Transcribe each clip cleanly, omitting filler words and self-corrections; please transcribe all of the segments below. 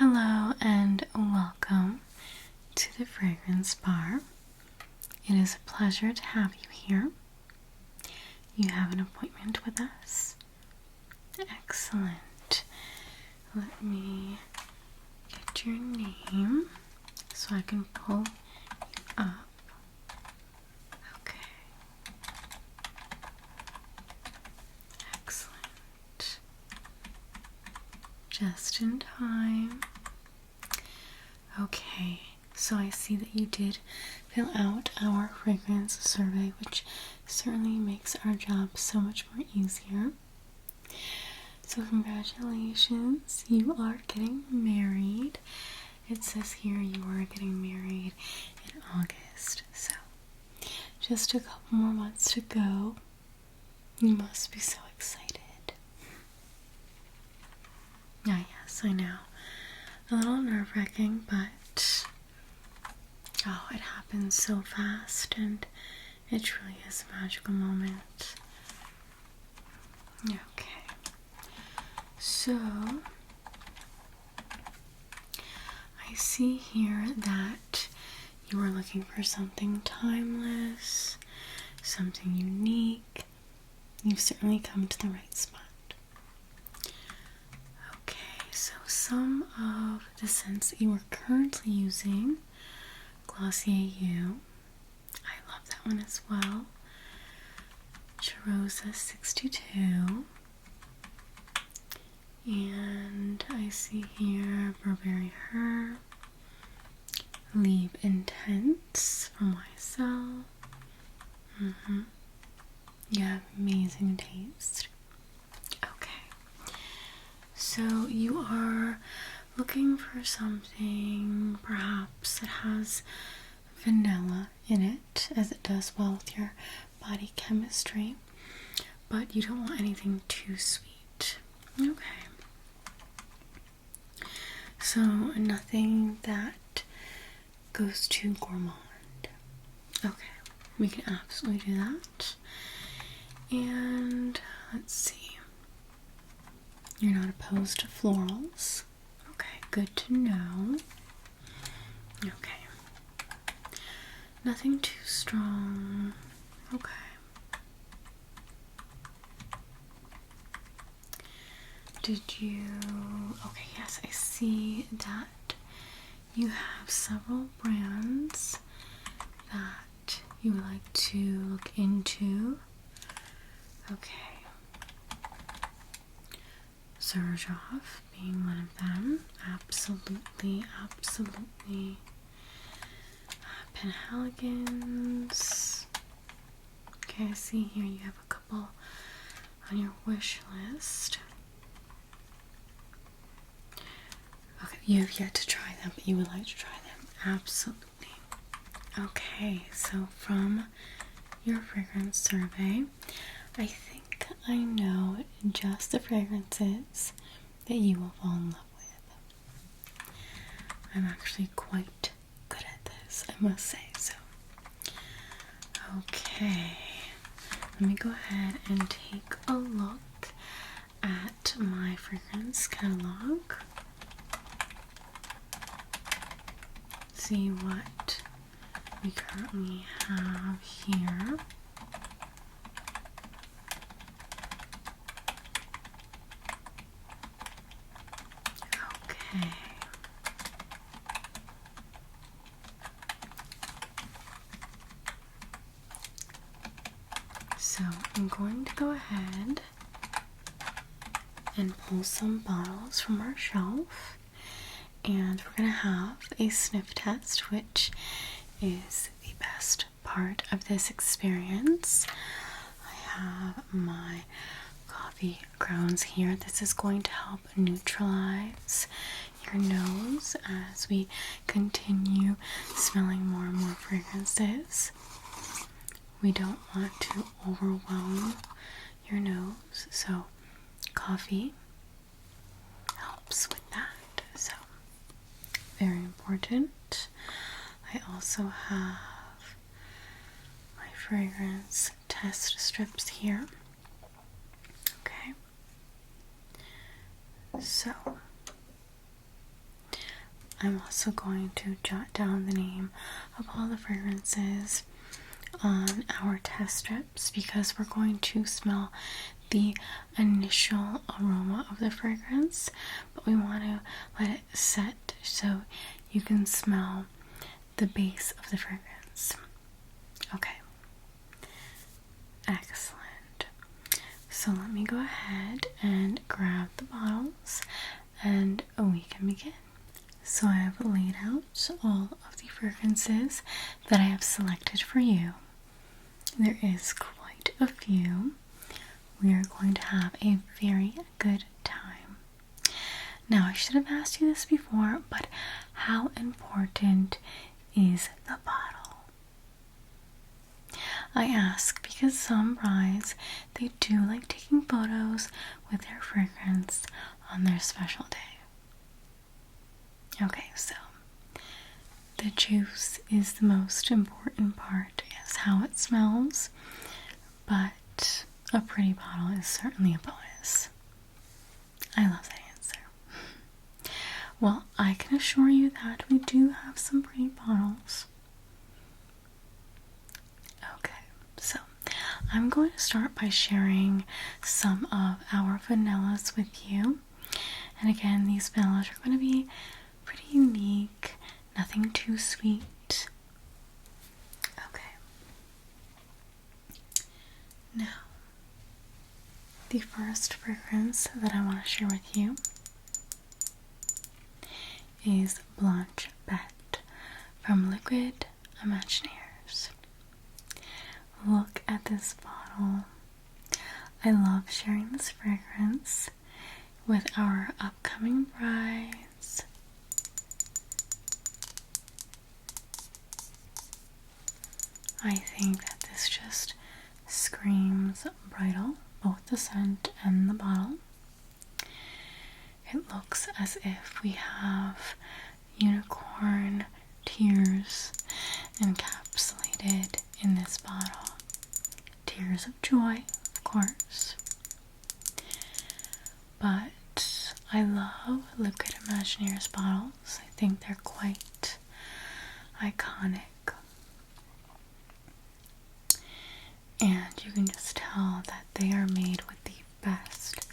Hello and welcome to the Fragrance Bar. It is a pleasure to have you here. You have an appointment with us. Excellent. Let me get your name so I can pull you up. Okay. Excellent. Just in time. Okay, so I see that you did fill out our fragrance survey, which certainly makes our job so much more easier. So congratulations, you are getting married. It says here you are getting married in August, so just a couple more months to go. You must be so excited. Ah, yes, I know. A little nerve-wracking, but oh, it happens so fast, and it truly is a magical moment. Okay, so I see here that you are looking for something timeless, something unique. You've certainly come to the right spot. So some of the scents that you are currently using, Glossier U, I love that one as well, Charosa 62, and I see here Burberry Her, Leave Intense from YSL. You have amazing taste. So you are looking for something perhaps that has vanilla in it, as it does well with your body chemistry, but you don't want anything too sweet. Okay. So nothing that goes too gourmand. Okay, we can absolutely do that. And let's see. You're not opposed to florals. Okay, good to know. Okay. Nothing too strong. Okay. Did you... Okay, yes, I see that you have several brands that you would like to look into. Okay. Xerjoff being one of them. Absolutely. Penhaligon's. Okay, I see here you have a couple on your wish list. Okay, you have yet to try them, but you would like to try them. Absolutely. Okay, so from your fragrance survey, I think I know just the fragrances that you will fall in love with. I'm actually quite good at this, I must say so. Okay, let me go ahead and take a look at my fragrance catalog. See what we currently have here. Okay. So I'm going to go ahead and pull some bottles from our shelf, and we're going to have a sniff test, which is the best part of this experience. I have my coffee grounds here. This is going to help neutralize your nose as we continue smelling more and more fragrances. We don't want to overwhelm your nose, so coffee helps with that. So very important. I also have my fragrance test strips here. Okay. So I'm also going to jot down the name of all the fragrances on our test strips because we're going to smell the initial aroma of the fragrance, but we want to let it set so you can smell the base of the fragrance. Okay. Excellent. So let me go ahead and grab the bottles and we can begin. So I have laid out all of the fragrances that I have selected for you. There is quite a few. We are going to have a very good time. Now, I should have asked you this before, but how important is the bottle? I ask because some brides, they do like taking photos with their fragrance on their special day. Okay, so the juice is the most important part, is how it smells, but a pretty bottle is certainly a bonus. I love that answer. Well, I can assure you that we do have some pretty bottles. Okay, so I'm going to start by sharing some of our vanillas with you. And again, these vanillas are going to be pretty unique, nothing too sweet. Okay. Now, the first fragrance that I want to share with you is Blanche B from Liquid Imagineers. Look at this bottle. I love sharing this fragrance with our upcoming brides. I think that this just screams bridal, both the scent and the bottle. It looks as if we have unicorn tears encapsulated in this bottle. Tears of joy, of course. But I love Liquid Imagineers bottles. I think they're quite iconic. And you can just tell that they are made with the best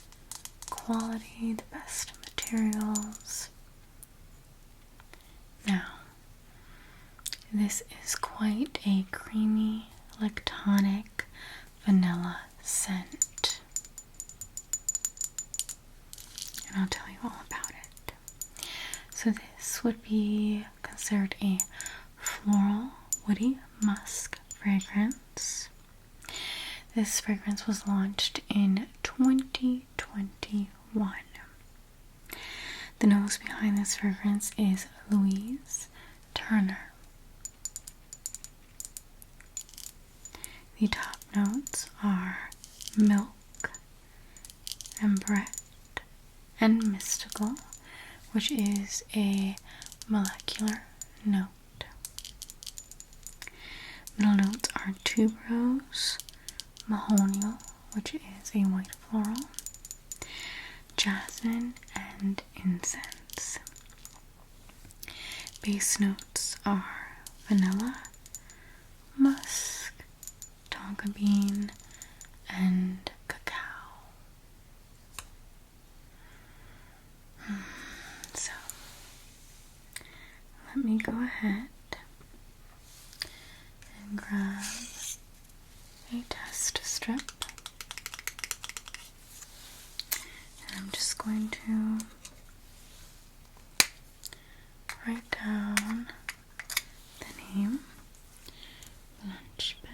quality, the best materials. Now, this is quite a creamy, lactonic vanilla scent. And I'll tell you all about it. So this would be considered a floral, woody musk fragrance. This fragrance was launched in 2021. The nose behind this fragrance is Louise Turner. The top notes are milk and bread and mystical, which is a molecular note. Middle notes are tuberose, mahonial, which is a white floral, jasmine, and incense. Base notes are vanilla, musk, tonka bean, and cacao. So, let me go ahead and grab a test strip. And I'm just going to write down the name, Blanche B.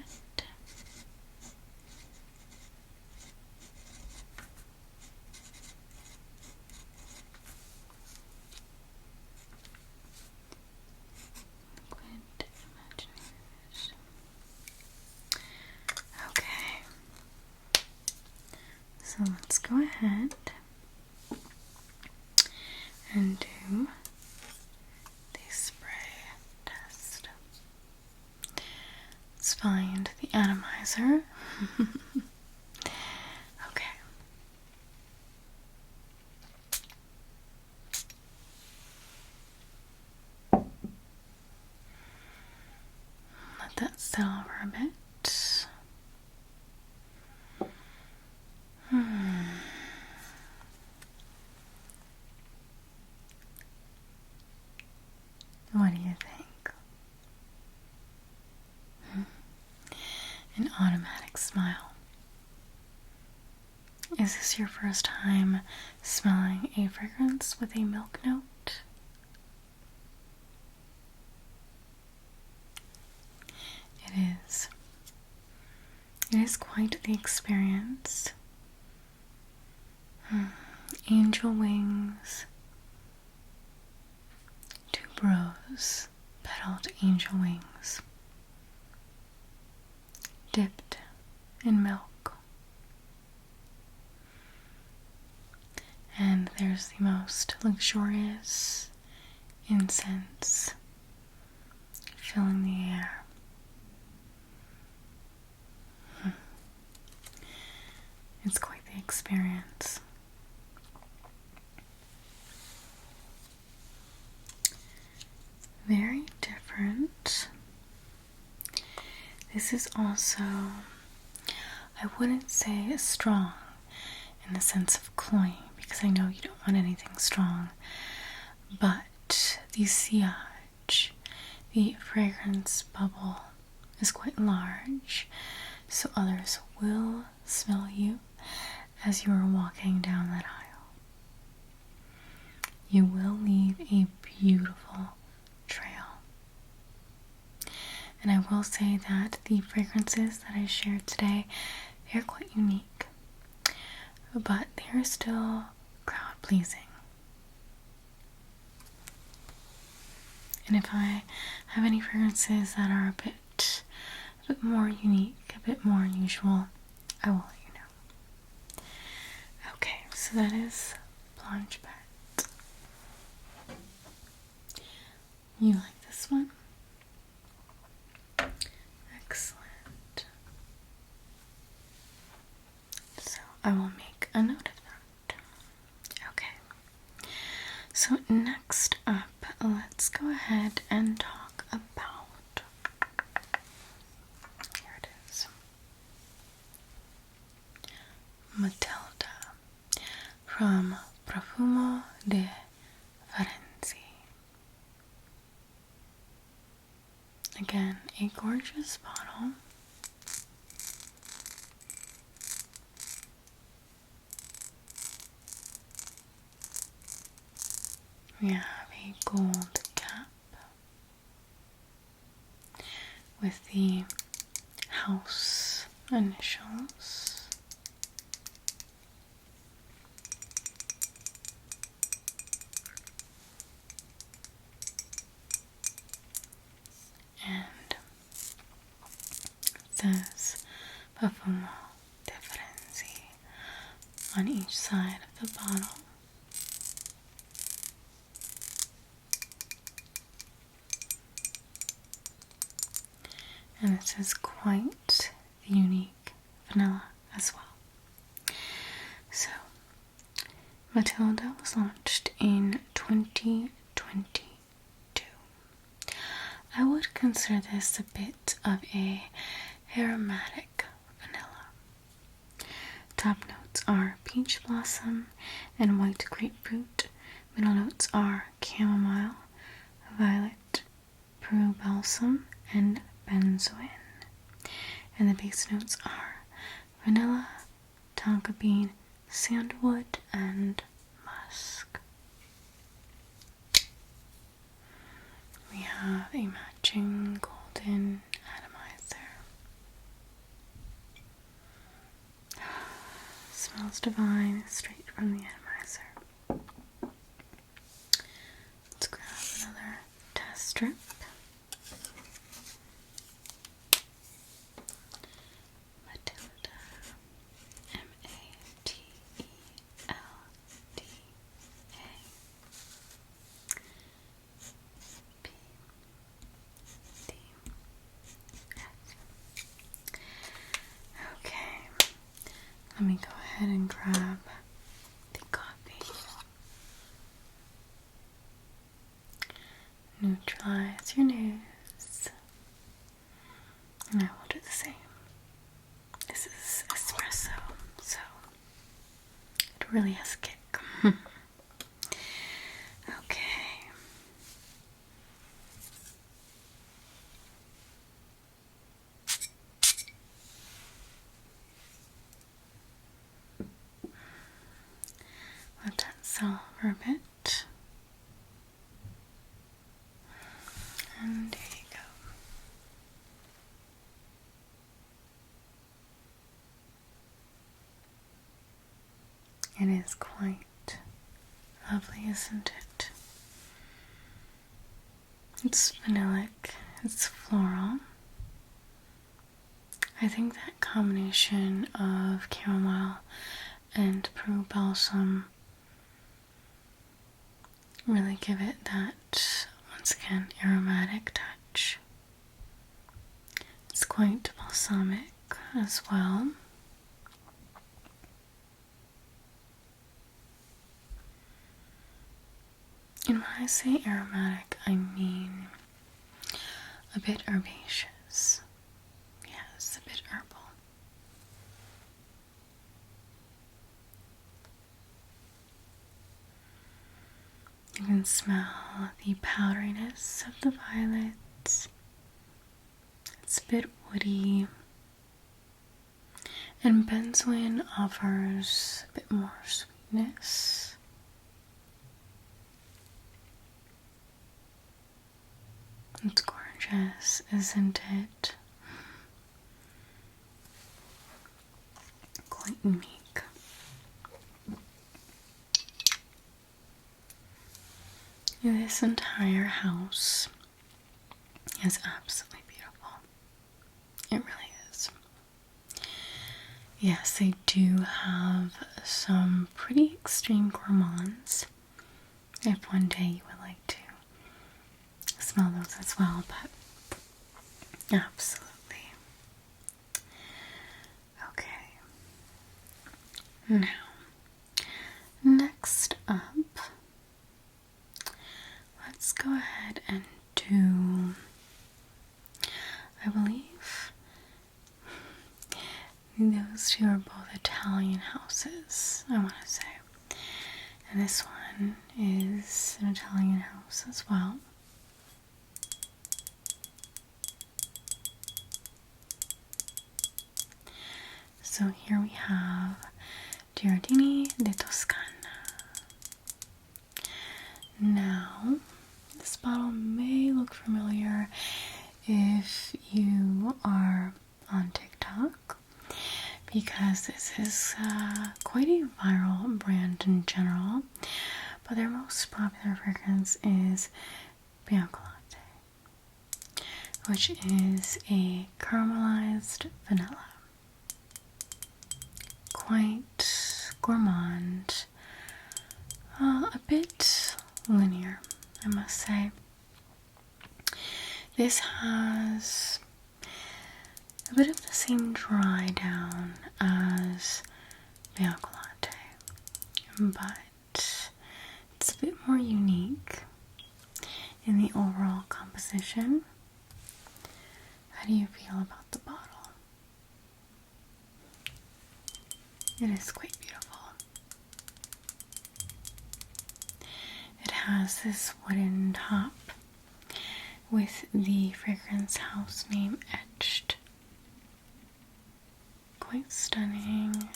Liquid Imagineers. Okay, so let's go ahead and do the spray test. Let's find the atomizer. Okay. settle for a bit. What do you think? An automatic smile. Is this your first time smelling a fragrance with a milk note? It is. It is quite the experience. Angel wings. Tuberose petaled angel wings. Dipped in milk. And there's the most luxurious incense filling the air. It's quite the experience. Very different. This is also, I wouldn't say strong in the sense of cloying, because I know you don't want anything strong, but the sillage, the fragrance bubble is quite large, so others will smell you as you are walking down that aisle. You will leave a beautiful trail. And I will say that the fragrances that I shared today, they're quite unique, but they're still crowd pleasing. And if I have any fragrances that are a bit more unique, a bit more unusual, I will let you know. Okay, so that is Blanche B. You like this one? Excellent. So I will make a note of that. Okay. So next up, let's go ahead and talk about, here it is, Matilda from Profumo de Firenze. Again, a gorgeous bottle. We have a gold cap with the house initials. And it says Profumo de Firenze on each side of the bottle. And this is quite unique vanilla as well. So, Matilda was launched in 2022. I would consider this a bit of a aromatic vanilla. Top notes are peach blossom and white grapefruit. Middle notes are chamomile, violet, Peru balsam, and benzoin. And the base notes are vanilla, tonka bean, sandalwood, and musk. We have a matching golden atomizer. Smells divine, straight from the atomizer. Let's grab another test strip. Matilda. Matilda. Okay, let me go ahead and grab the coffee. Neutralize your nose. Sal for a bit. And there you go. It is quite lovely, isn't it? It's vanillic, it's floral. I think that combination of chamomile and Peru balsam really give it that, once again, aromatic touch. It's quite balsamic as well. And when I say aromatic, I mean a bit herbaceous. Yes, a bit herbal. You can smell the powderiness of the violets. It's a bit woody. And benzoin offers a bit more sweetness. It's gorgeous, isn't it? Quite unique. This entire house is absolutely beautiful. It really is. Yes, they do have some pretty extreme gourmands. If one day you would like to smell those as well, but absolutely. Okay. Now, next up, let's go ahead and do, I believe, those two are both Italian houses, I want to say. And this one is an Italian house as well. So here we have Giardini di Toscana. Now, this bottle may look familiar if you are on TikTok, because this is quite a viral brand in general, but their most popular fragrance is Bianca Latte, which is a caramelized vanilla. Quite gourmand, a bit linear, I must say. This has a bit of the same dry down as Bianca Latte, but it's a bit more unique in the overall composition. How do you feel about the bottle? It is quite beautiful. It has this wooden top with the fragrance house name etched. Quite stunning,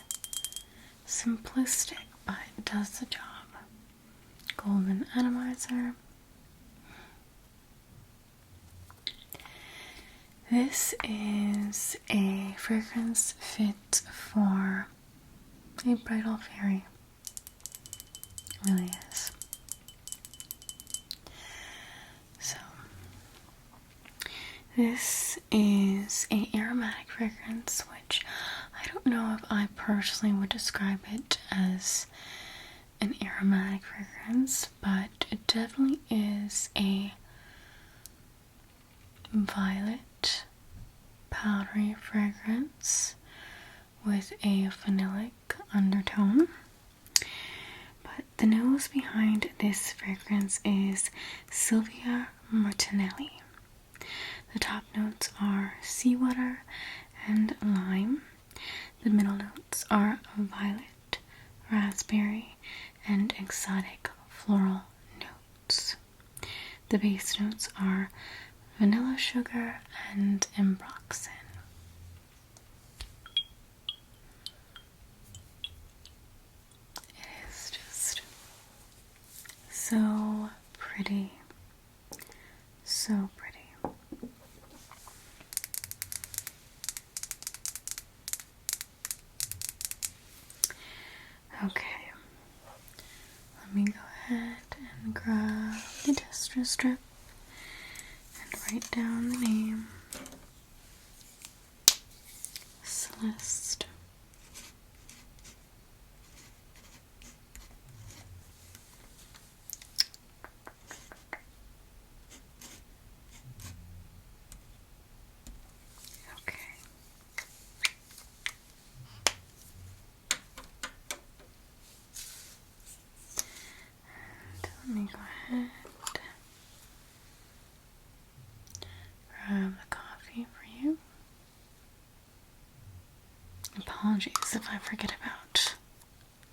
simplistic, but it does the job. Golden atomizer. This is a fragrance fit for a bridal fairy. It really is. So, this is an aromatic fragrance, which I don't know if I personally would describe it as an aromatic fragrance, but it definitely is a violet powdery fragrance with a vanillic undertone. But the nose behind this fragrance is Silvia Martinelli. The top notes are seawater and lime. The middle notes are violet, raspberry, and exotic floral notes. The base notes are vanilla sugar and ambroxan. It is just so pretty. So pretty. Okay, let me go ahead and grab the tester strip and write down the name. Celeste. Let me go ahead, grab the coffee for you. Apologies if I forget about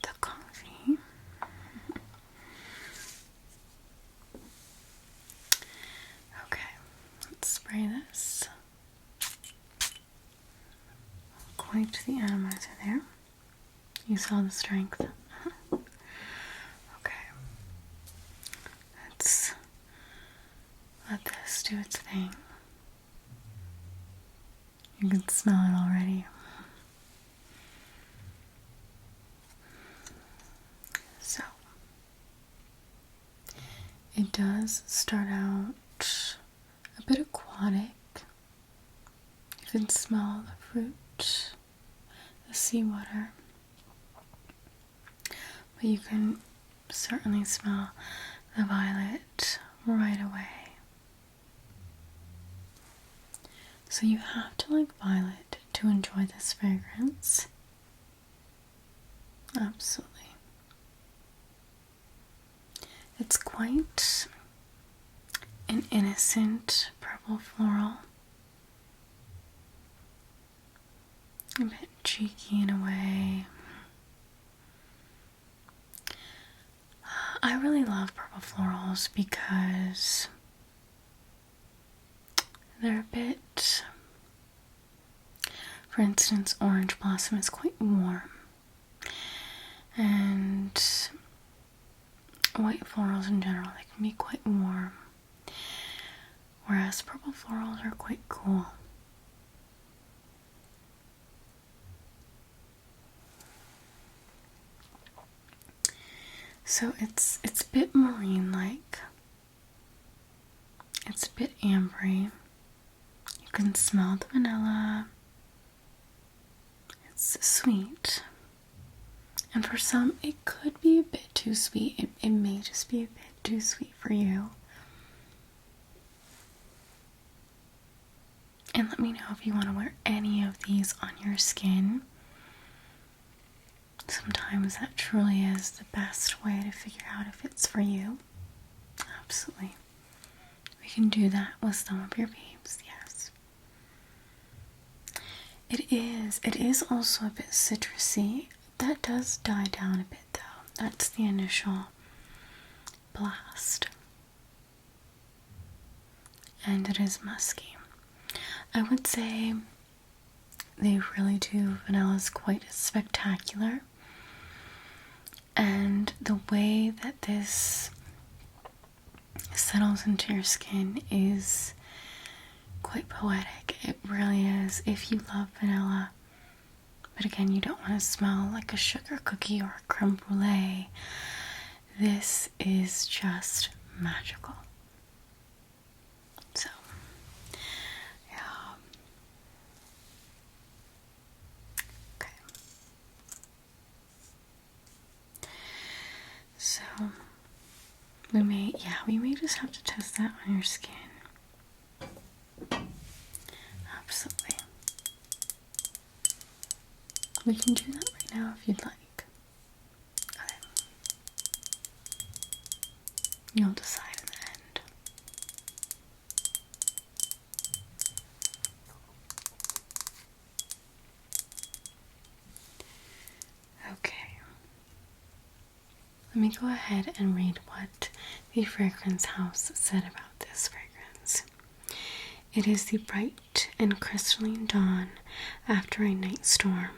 the coffee. Okay, let's spray this. Quite the atomizer there. You saw the strength. Let this do its thing. You can smell it already. So, it does start out a bit aquatic. You can smell the fruit, the seawater, but you can certainly smell the violet right away. So you have to like violet to enjoy this fragrance. Absolutely. It's quite an innocent purple floral. A bit cheeky in a way. I really love purple florals because they're a bit, for instance, orange blossom is quite warm, and white florals in general, they can be quite warm, whereas purple florals are quite cool. So it's a bit marine-like. It's a bit ambery. You can smell the vanilla. It's sweet. And for some, it could be a bit too sweet. It may just be a bit too sweet for you. And let me know if you want to wear any of these on your skin. Sometimes that truly is the best way to figure out if it's for you. Absolutely. We can do that with some of your babes, yes. It is also a bit citrusy. That does die down a bit though. That's the initial blast. And it is musky. I would say they really do vanilla's quite spectacular. And the way that this settles into your skin is quite poetic. It really is. If you love vanilla, but again, you don't want to smell like a sugar cookie or a creme brulee, this is just magical. So, yeah. Okay. So, we may just have to test that on your skin. Absolutely. We can do that right now if you'd like. Okay. You'll decide in the end. Okay. Let me go ahead and read what the fragrance house said about this fragrance. It is the bright and crystalline dawn after a night storm.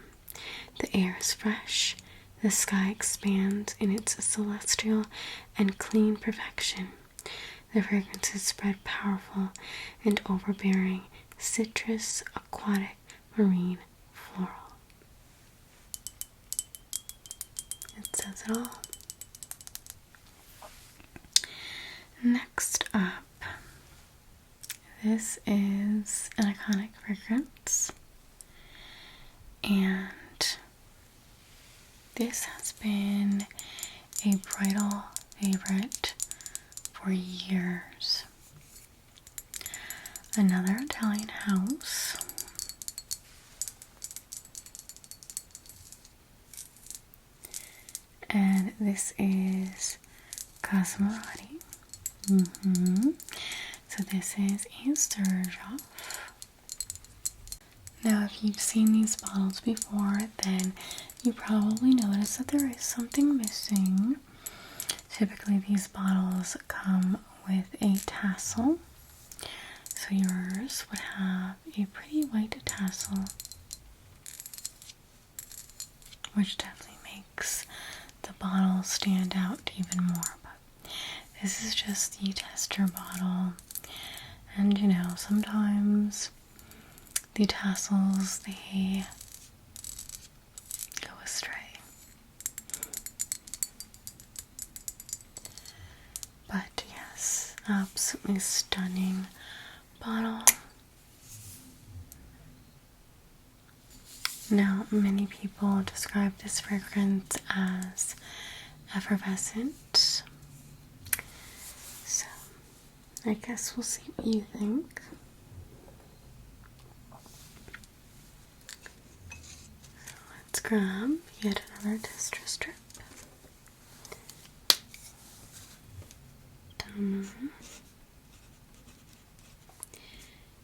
The air is fresh, The sky expands in its celestial and clean perfection. The fragrances spread powerful and overbearing, citrus, aquatic, marine, floral. It says it all. Next up, this is an iconic fragrance, and this has been a bridal favorite for years. Another Italian house. And this is Saraity. So this is a surge off. Now, if you've seen these bottles before, then you probably noticed that there is something missing. Typically, these bottles come with a tassel. So yours would have a pretty white tassel, which definitely makes the bottle stand out even more. But this is just the tester bottle, and you know, sometimes the tassels, they go astray. But yes, absolutely stunning bottle. Now, many people describe this fragrance as effervescent. So, I guess we'll see what you think. So let's grab yet another tester strip.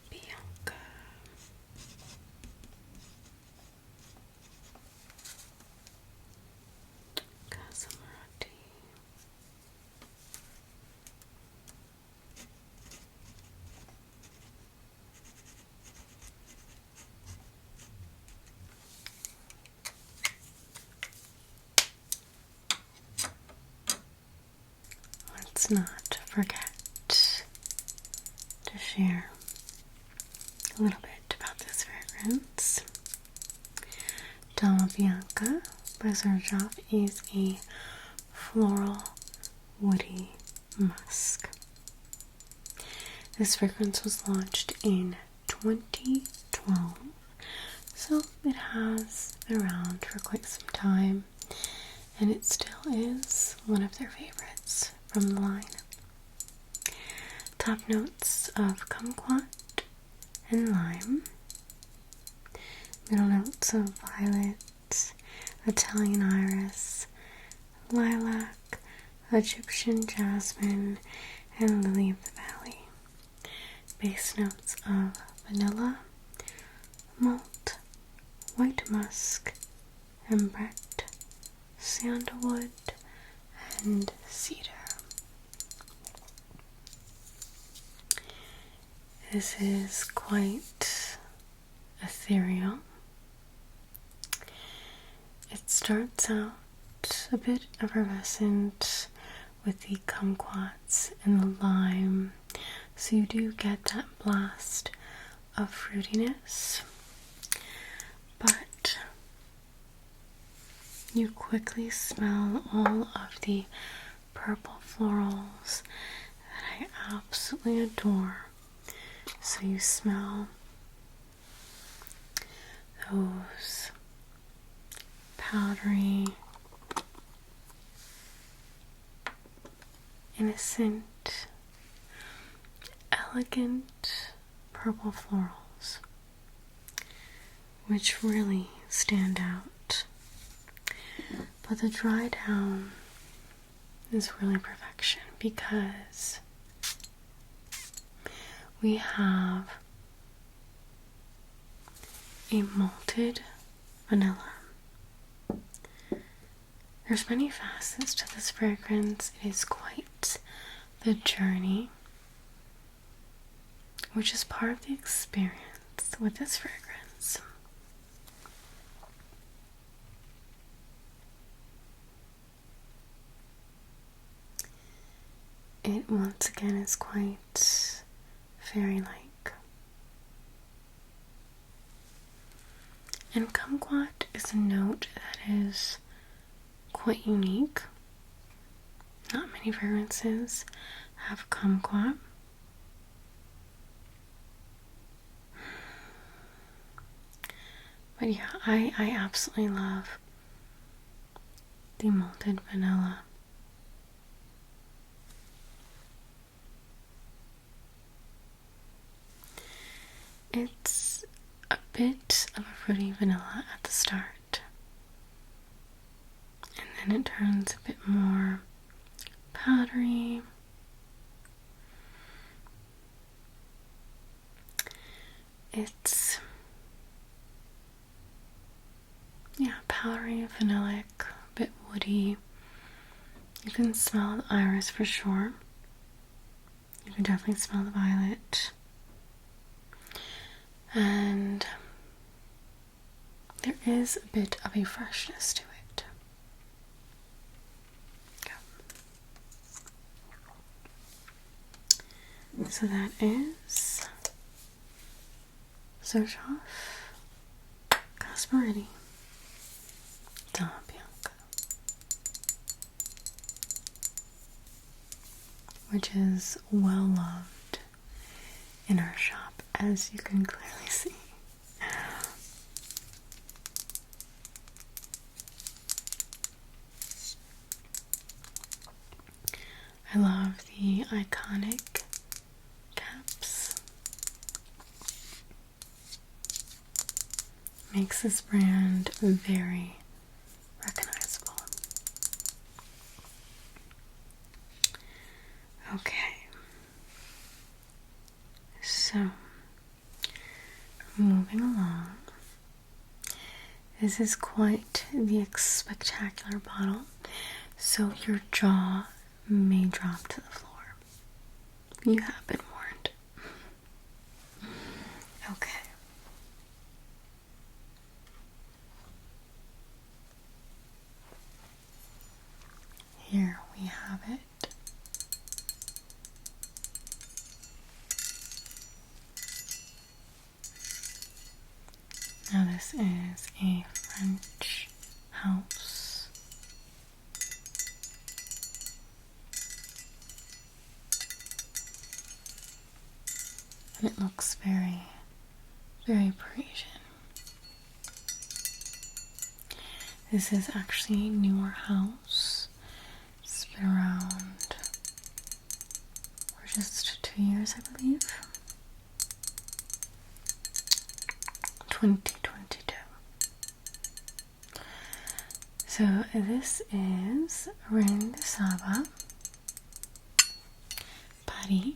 Bianca. Saraity. Let's not forget to share a little bit about this fragrance. T Bianca by Xerjoff is a floral, woody musk. This fragrance was launched in 2012, so it has been around for quite some time, and it still is one of their favorites from the line. Top notes of kumquat and lime. Middle notes of violet, Italian iris, lilac, Egyptian jasmine, and lily of the valley. Base notes of vanilla, malt, white musk, ambret, sandalwood, and cedar. This is quite ethereal. It starts out a bit effervescent with the kumquats and the lime, so you do get that blast of fruitiness, but you quickly smell all of the purple florals that I absolutely adore. So you smell those powdery, innocent, elegant purple florals, which really stand out. But the dry down is really perfection because we have a malted vanilla. There's many facets to this fragrance. It is quite the journey, which is part of the experience with this fragrance. it once again is quite fairy-like. And kumquat is a note that is quite unique. Not many fragrances have kumquat. But yeah, I absolutely love the malted vanilla. It's a bit of a fruity vanilla at the start, and then it turns a bit more powdery. It's, yeah, powdery, vanillic, a bit woody. You can smell the iris for sure. You can definitely smell the violet. And there is a bit of a freshness to it. Yeah. So that is Search Off Saraity T Bianca, which is well loved in our shop, as you can clearly see. I love the iconic caps. Makes this brand very recognizable. Okay. So, moving along. This is quite the spectacular bottle, so your jaw may drop to the floor. You have been warned. Okay. Here we have it. Now this is a French house. And it looks very, very Parisian. This is actually a newer house. It's been around for just 2 years, I believe. 2022. So this is Reine de Saba, Paris.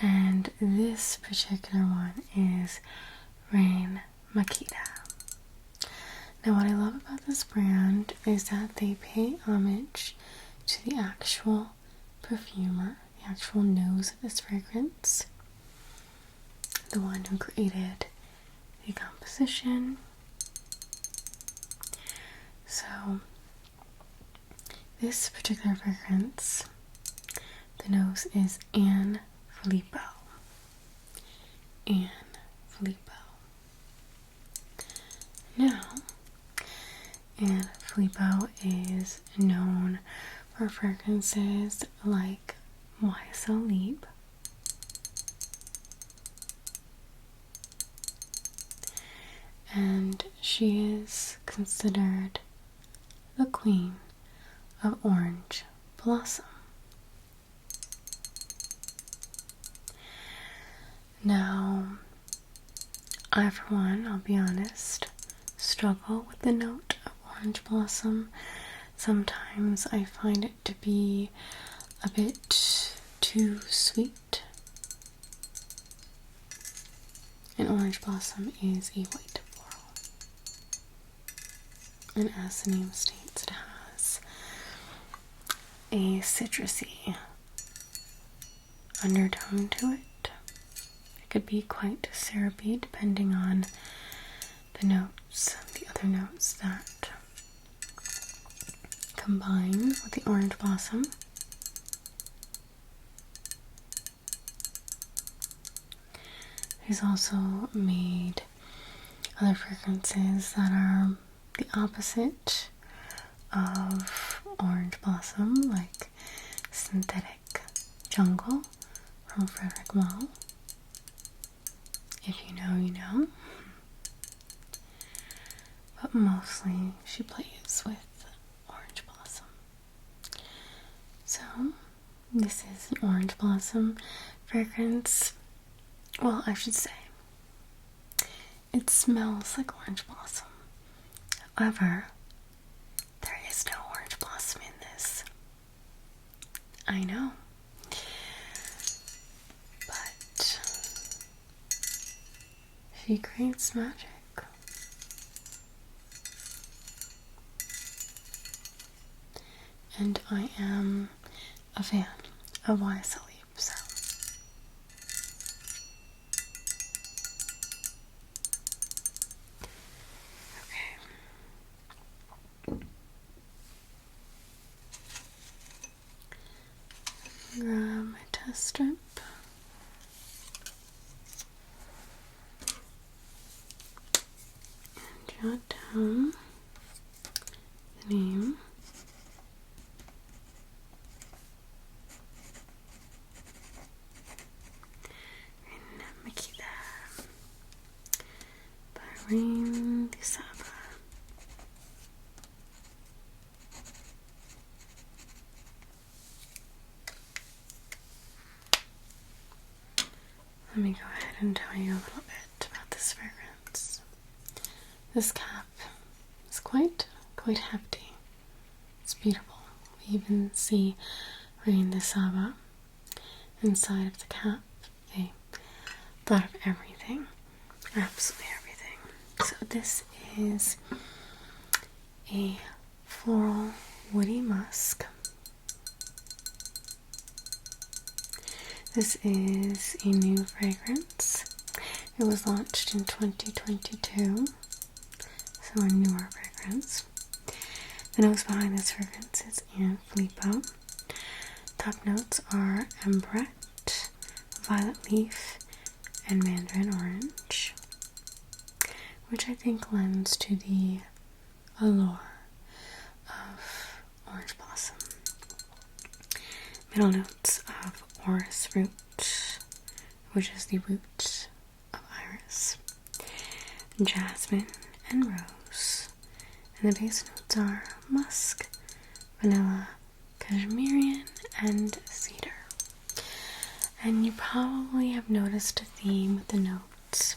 And this particular one is Reine Makita. Now what I love about this brand is that they pay homage to the actual perfumer, the actual nose of this fragrance, the one who created the composition. So this particular fragrance, the nose is Anne Filippo. Anne Filippo. Now, Anne Filippo is known for fragrances like YSL Libre, and she is considered the queen of orange blossom. Now, I for one, I'll be honest, struggle with the note of orange blossom. Sometimes I find it to be a bit too sweet. And orange blossom is a white floral. And as the name states, it has a citrusy undertone to it. It could be quite syrupy depending on the notes, the other notes that combine with the Orange Blossom. He's also made other fragrances that are the opposite of Orange Blossom, like Synthetic Jungle from Frederic Malle. If you know, you know. But mostly she plays with Orange Blossom. So, this is an Orange Blossom fragrance. Well, I should say, it smells like Orange Blossom. However, there is no Orange Blossom in this. I know. But she creates magic. And I am a fan of YSL, so. Okay. Grab my test strip. And jot down the name. Makita by Rain Saba. Let me go ahead and tell you a little bit about this fragrance. This cap is quite hefty. It's beautiful. We even see Rain Saba inside of the cap. They thought of everything, absolutely everything. So this is a floral woody musk. This is a new fragrance. It was launched in 2022, so a newer fragrance. The notes behind this fragrance is Anne Filippo. Top notes are ambrette, violet leaf, and mandarin orange, which I think lends to the allure of Orange Blossom. Middle notes of Orus root, which is the root of iris, jasmine, and rose. And the base notes are musk, vanilla, cashmere, and cedar. And you probably have noticed a theme with the notes.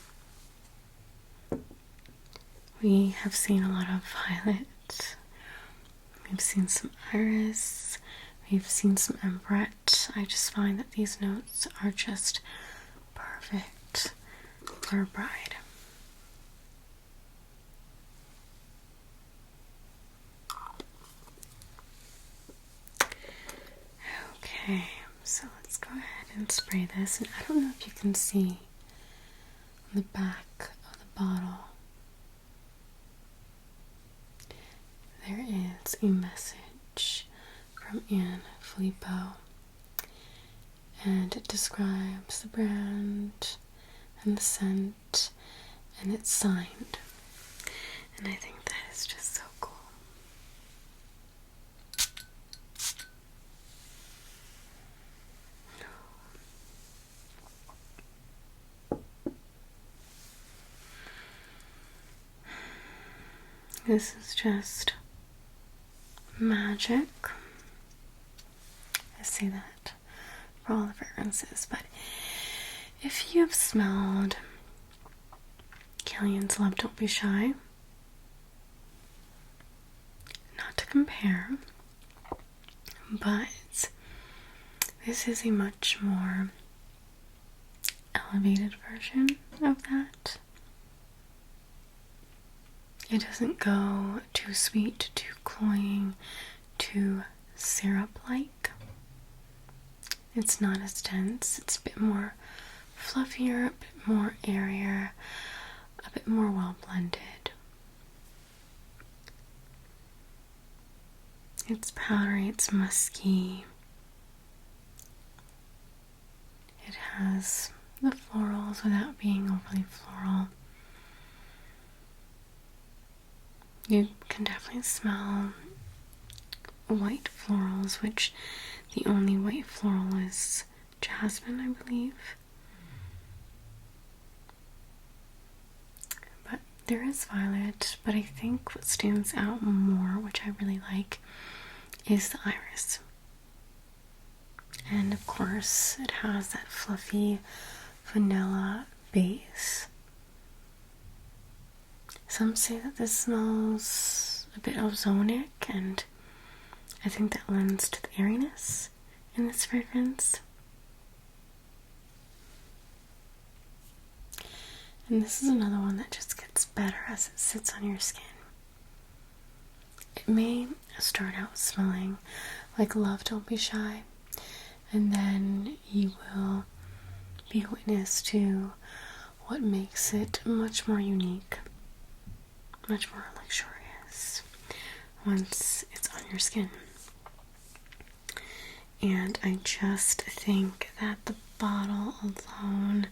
We have seen a lot of violet. We've seen some iris. We've seen some ambrette. I just find that these notes are just perfect for a bride. Okay, so let's go ahead and spray this. And I don't know if you can see on the back of the bottle, there is a message from Anne Filippo, and it describes the brand and the scent, and it's signed, and I think that is just so cool. This is just magic. I say that for all the fragrances, but if you have smelled Killian's Love Don't Be Shy, not to compare, but this is a much more elevated version of that. It doesn't go too sweet, too cloying, too syrup-like. It's not as dense. It's a bit more fluffier, a bit more airier, a bit more well blended. It's powdery, it's musky. It has the florals without being overly floral. You can definitely smell white florals, which the only white floral is jasmine, I believe. But there is violet, but I think what stands out more, which I really like, is the iris. And of course, it has that fluffy vanilla base. Some say that this smells a bit ozonic, and I think that lends to the airiness in this fragrance. And this is another one that just gets better as it sits on your skin. It may start out smelling like Love Don't Be Shy, and then you will be witness to what makes it much more unique, much more luxurious once it's on your skin. And I just think that the bottle alone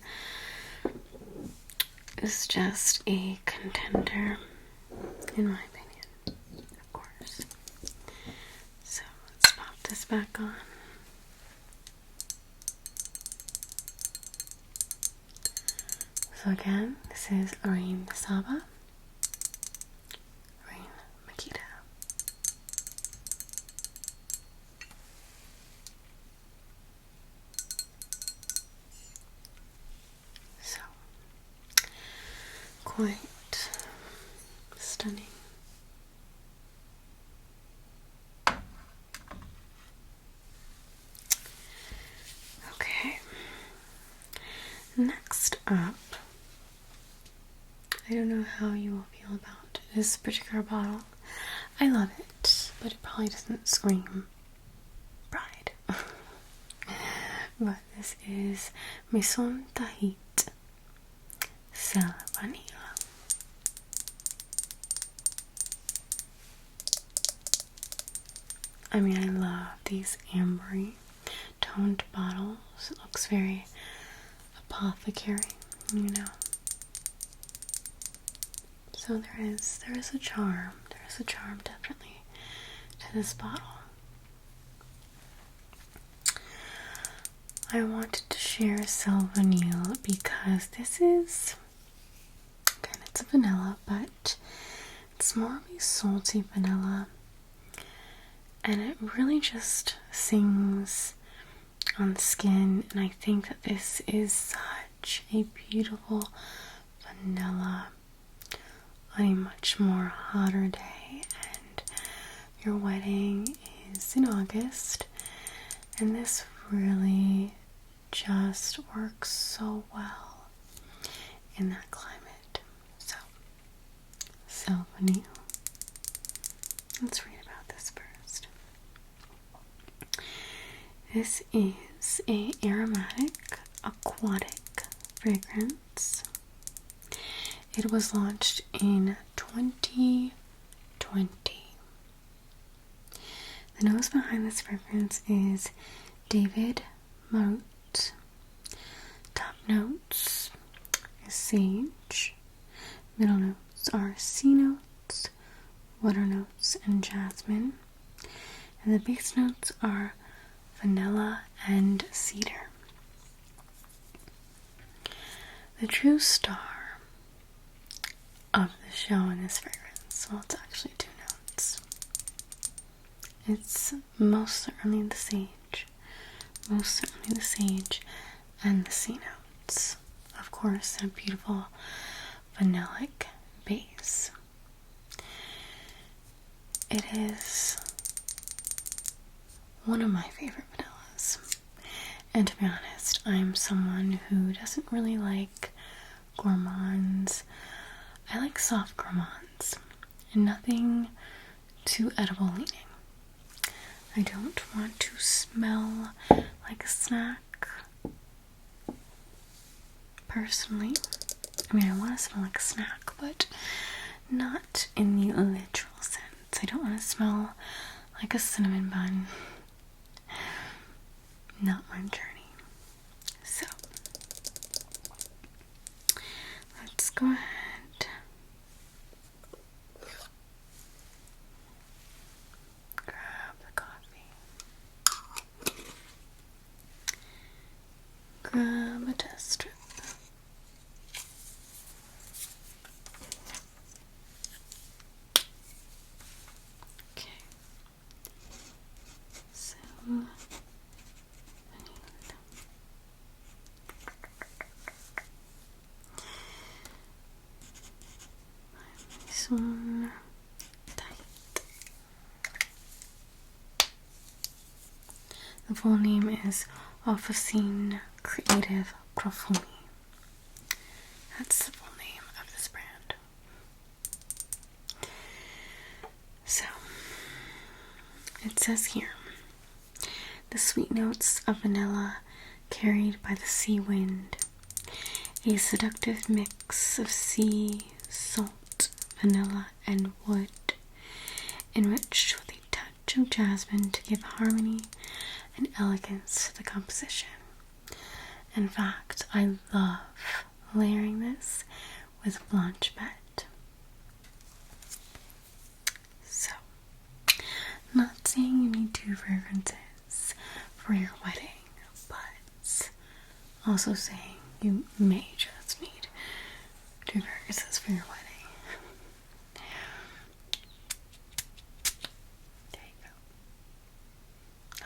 is just a contender, in my opinion, of course. So let's pop this back on. So again, this is Rain Saba, Rain Makita. So, quite stunning. Okay, next up, I don't know how you will feel about this particular bottle. I love it, but it probably doesn't scream pride. But this is Maison Tahit Sal Vanil. I mean, I love these ambery toned bottles. It looks very apothecary, you know. So there is a charm. There is a charm definitely to this bottle. I wanted to share Sal Vanil because this is, again, it's a vanilla, but it's more of a salty vanilla. And it really just sings on the skin. And I think that this is such a beautiful vanilla on a much more hotter day, and your wedding is in August, and this really just works so well in that climate. So, Sal Vanil. Let's read about this first. This is a aromatic aquatic fragrance. It was launched in 2020. The nose behind this fragrance is David Marut. Top notes is sage. Middle notes are sea notes, water notes, and jasmine. And the base notes are vanilla and cedar. The true star of the show in this fragrance, well, it's actually two notes. It's most certainly the sage. Most certainly the sage and the sea notes. Of course, a beautiful vanillic base. It is one of my favorite vanillas. And to be honest, I'm someone who doesn't really like gourmands. I like soft gourmands and nothing too edible leaning. I don't want to smell like a snack. Personally, I mean, I want to smell like a snack, but not in the literal sense. I don't want to smell like a cinnamon bun. Not my journey. So let's go ahead. Grab the coffee. Grab a test strip. Okay. So this one tight. The full name is Officine Creative PERFUME. That's the full name of this brand. So, it says here, the sweet notes of vanilla carried by the sea wind, a seductive mix of sea, salt, vanilla, and wood, enriched with a touch of jasmine to give harmony and elegance to the composition. In fact, I love layering this with Blanche B. So, I'm not saying you need 2 fragrances for your wedding, but also saying you may just need 2 fragrances for your wedding. There you go.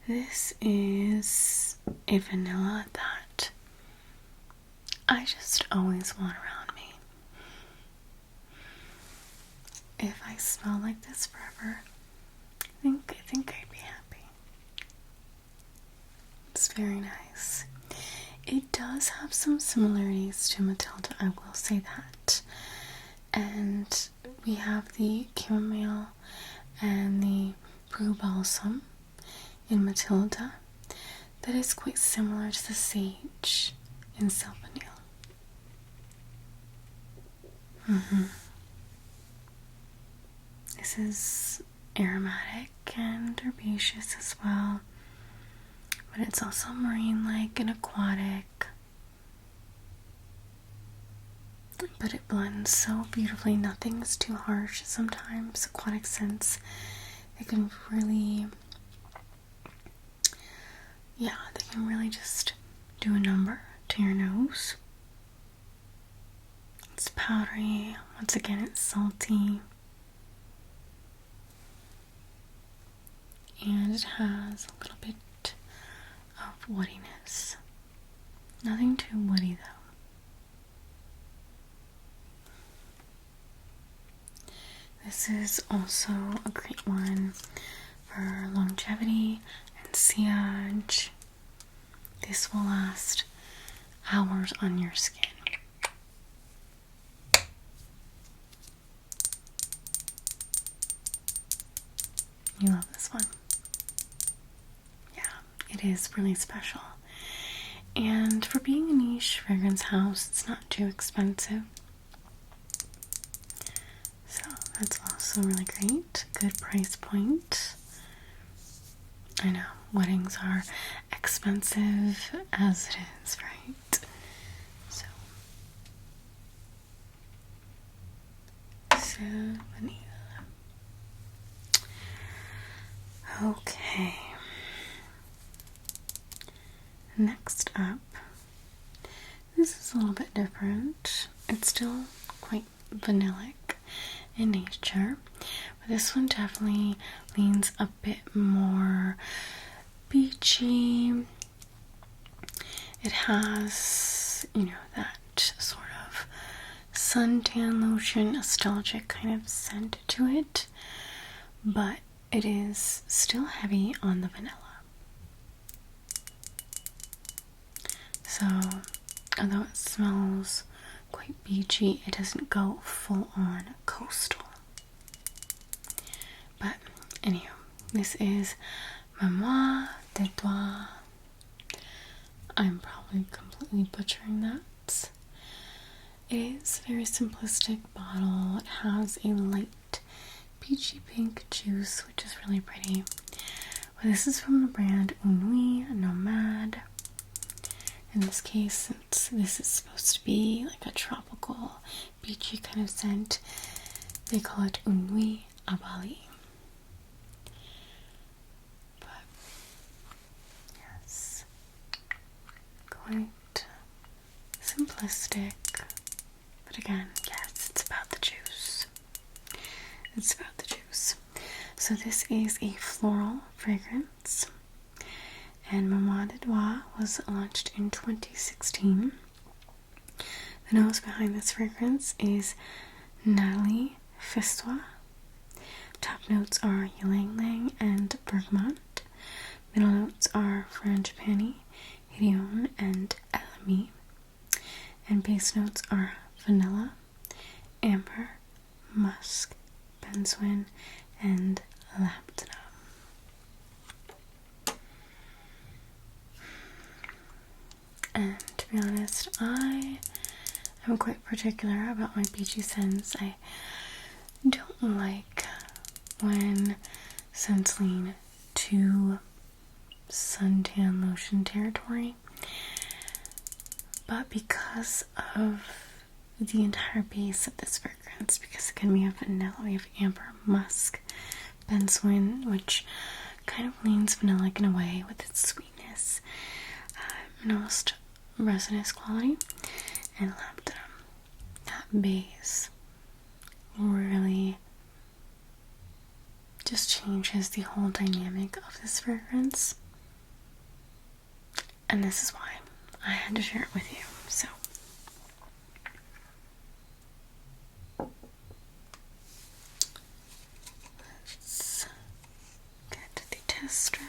This is a vanilla that I just always want around me. If I smell like this forever, I think I'd be happy. It's very nice. It does have some similarities to Matilda, I will say that. And we have the chamomile and the brew balsam in Matilda that is quite similar to the sage in Sal Vanil. This is aromatic and herbaceous as well, but it's also marine-like and aquatic. But it blends so beautifully. Nothing is too harsh. Sometimes aquatic scents, they can really just do a number to your nose. It's powdery. Once again, it's salty. And it has a little bit of woodiness. Nothing too woody though. This is also a great one for longevity and sillage. This will last hours on your skin. You love this one. Yeah, it is really special. And for being a niche fragrance house, it's not too expensive. So that's also really great. Good price point. I know, weddings are expensive as it is, right? So Vanilla. Okay. Next up, this is a little bit different. It's still quite vanillic in nature, but this one definitely leans a bit more beachy. It has, that sort of suntan lotion, nostalgic kind of scent to it, but it is still heavy on the vanilla. So, although it smells quite beachy, it doesn't go full on coastal. But anyhow, this is Memoire de Toi. I'm probably completely butchering that. It is a very simplistic bottle. It has a light peachy pink juice, which is really pretty. But this is from the brand Unui Nomad. In this case, since this is supposed to be like a tropical, beachy kind of scent, they call it Unui Abali. But yes, quite simplistic. But again, yes, it's about the juice. It's about the juice. So this is a floral fragrance, and Maman de Dois was launched in 2016. The nose behind this fragrance is Natalie Fistois. Top notes are ylang ylang and bergamot. Middle notes are frangipani, hedione, and elemi. And base notes are vanilla, amber, musk, benzoin, and lapdanum. And to be honest, I am quite particular about my beachy scents. I don't like when scents lean to suntan lotion territory, but because of the entire base of this fragrance, because again we have vanilla, we have amber, musk, benzoin, which kind of leans vanilla-like in a way with its sweetness, and almost resinous quality, and lapdanum. That base really just changes the whole dynamic of this fragrance, and this is why I had to share it with you. So let's get the test strip.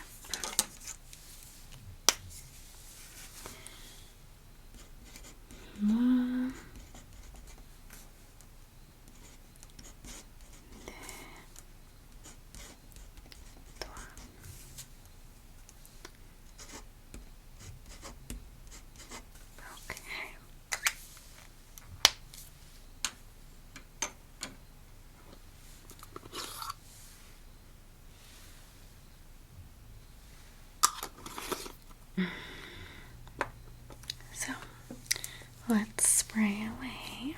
So let's spray away.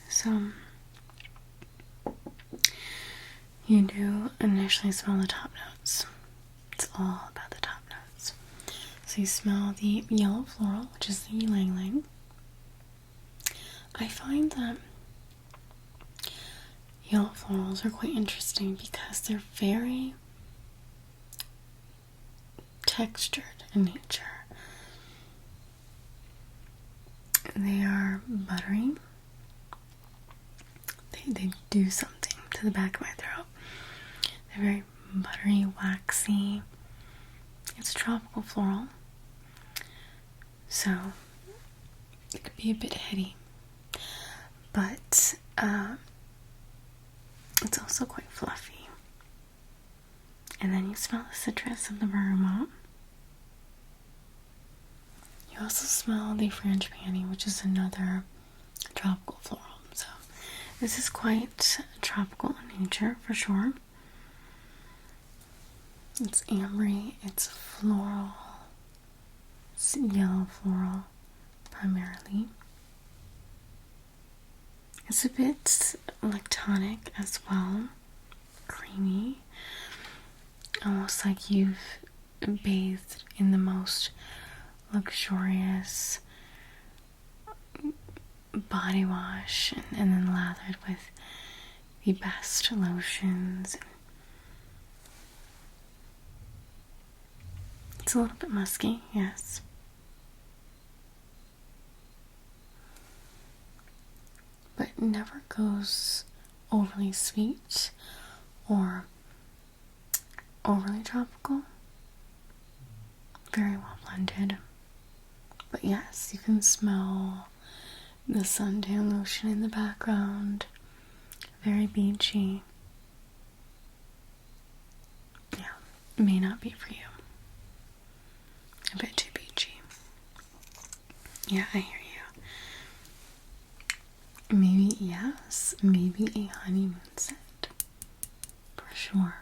So you do initially smell the top notes. It's all about the top notes. So you smell the yellow floral, which is the ylang ylang. I find that yellow florals are quite interesting because they're very textured in nature. They are buttery. They do something to the back of my throat. They're very buttery, waxy. It's a tropical floral, so it could be a bit heady, but it's also quite fluffy. And then you smell the citrus of the bergamot. You also smell the frangipani, which is another tropical floral. So this is quite tropical in nature for sure. It's ambery, it's floral, it's yellow floral primarily. It's a bit lactonic as well, creamy, almost like you've bathed in the most luxurious body wash and then lathered with the best lotions. It's a little bit musky, yes. But it never goes overly sweet or overly tropical. Very well blended. But yes, you can smell the suntan lotion in the background. Very beachy. Yeah, may not be for you. A bit too beachy. Yeah, I hear you. Maybe, yes, maybe a honeymoon scent. For sure.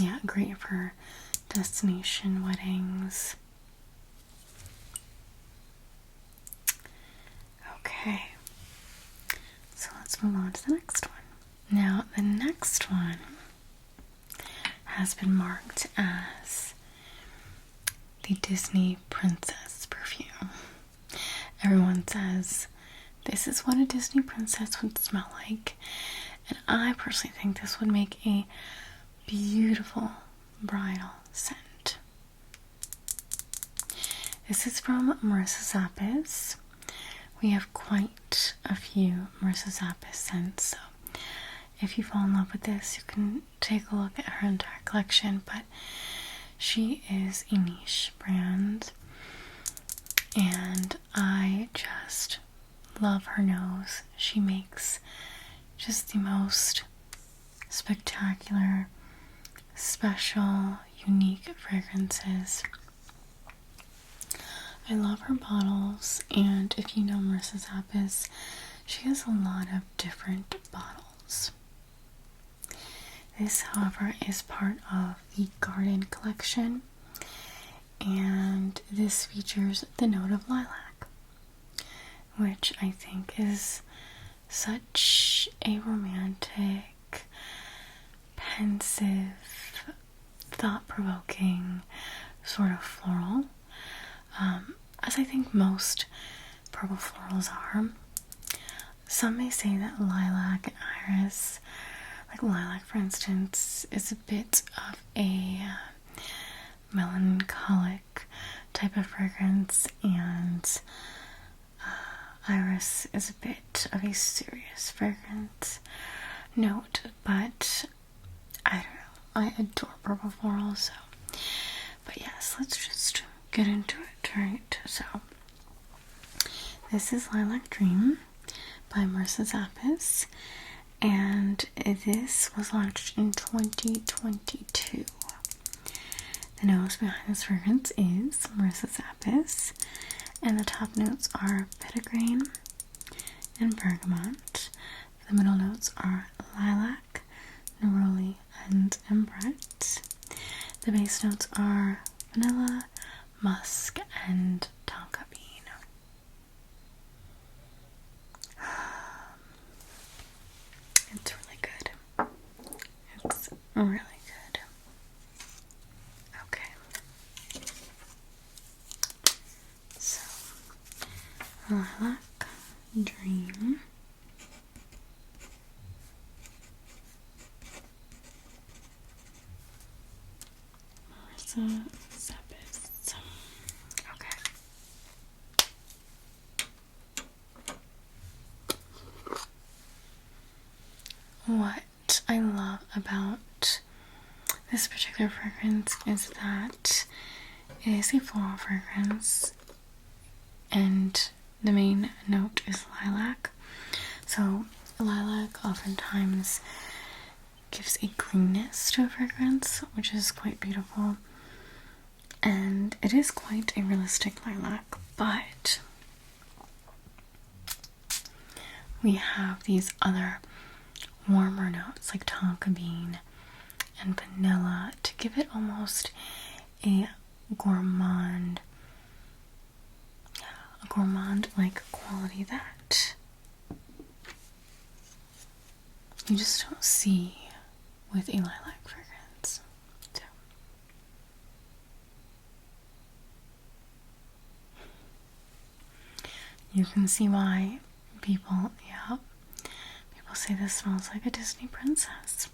Yeah, great for destination weddings. Okay, so let's move on to the next one. Now, the next one has been marked as the Disney Princess perfume. Everyone says this is what a Disney princess would smell like, and I personally think this would make a beautiful bridal scent. This is from Marissa Zappis. We have quite a few Marissa Zappis scents, so if you fall in love with this, you can take a look at her entire collection, but she is a niche brand, and I just love her nose. She makes just the most spectacular, special, unique fragrances. I love her bottles, and if you know Marissa Zappis, she has a lot of different bottles. This, however, is part of the Garden collection, and this features the note of lilac, which I think is such a romantic, pensive, thought-provoking sort of floral, as I think most purple florals are. Some may say that lilac and iris, like lilac for instance, is a bit of a melancholic type of fragrance, and iris is a bit of a serious fragrance note, but I don't know, I adore purple florals, so. But yes, let's just get into it, right? So, this is Lilac Dream by Marissa Zappis, and this was launched in 2022. The nose behind this fragrance is Marissa Zappis, and the top notes are petitgrain and bergamot. The middle notes are lilac, neroli, and ambrette. The base notes are vanilla, musk, and tonka bean. It's really good. It's really good. Okay. So, Lilac Dream. Marissa Zappis. Okay. What I love about this particular fragrance is that it is a floral fragrance, and the main note is lilac. So lilac oftentimes gives a greenness to a fragrance, which is quite beautiful, and it is quite a realistic lilac, but we have these other warmer notes like tonka bean and vanilla to give it almost a gourmand-like quality that you just don't see with a lilac fragrance. So. You can see why people say this smells like a Disney princess.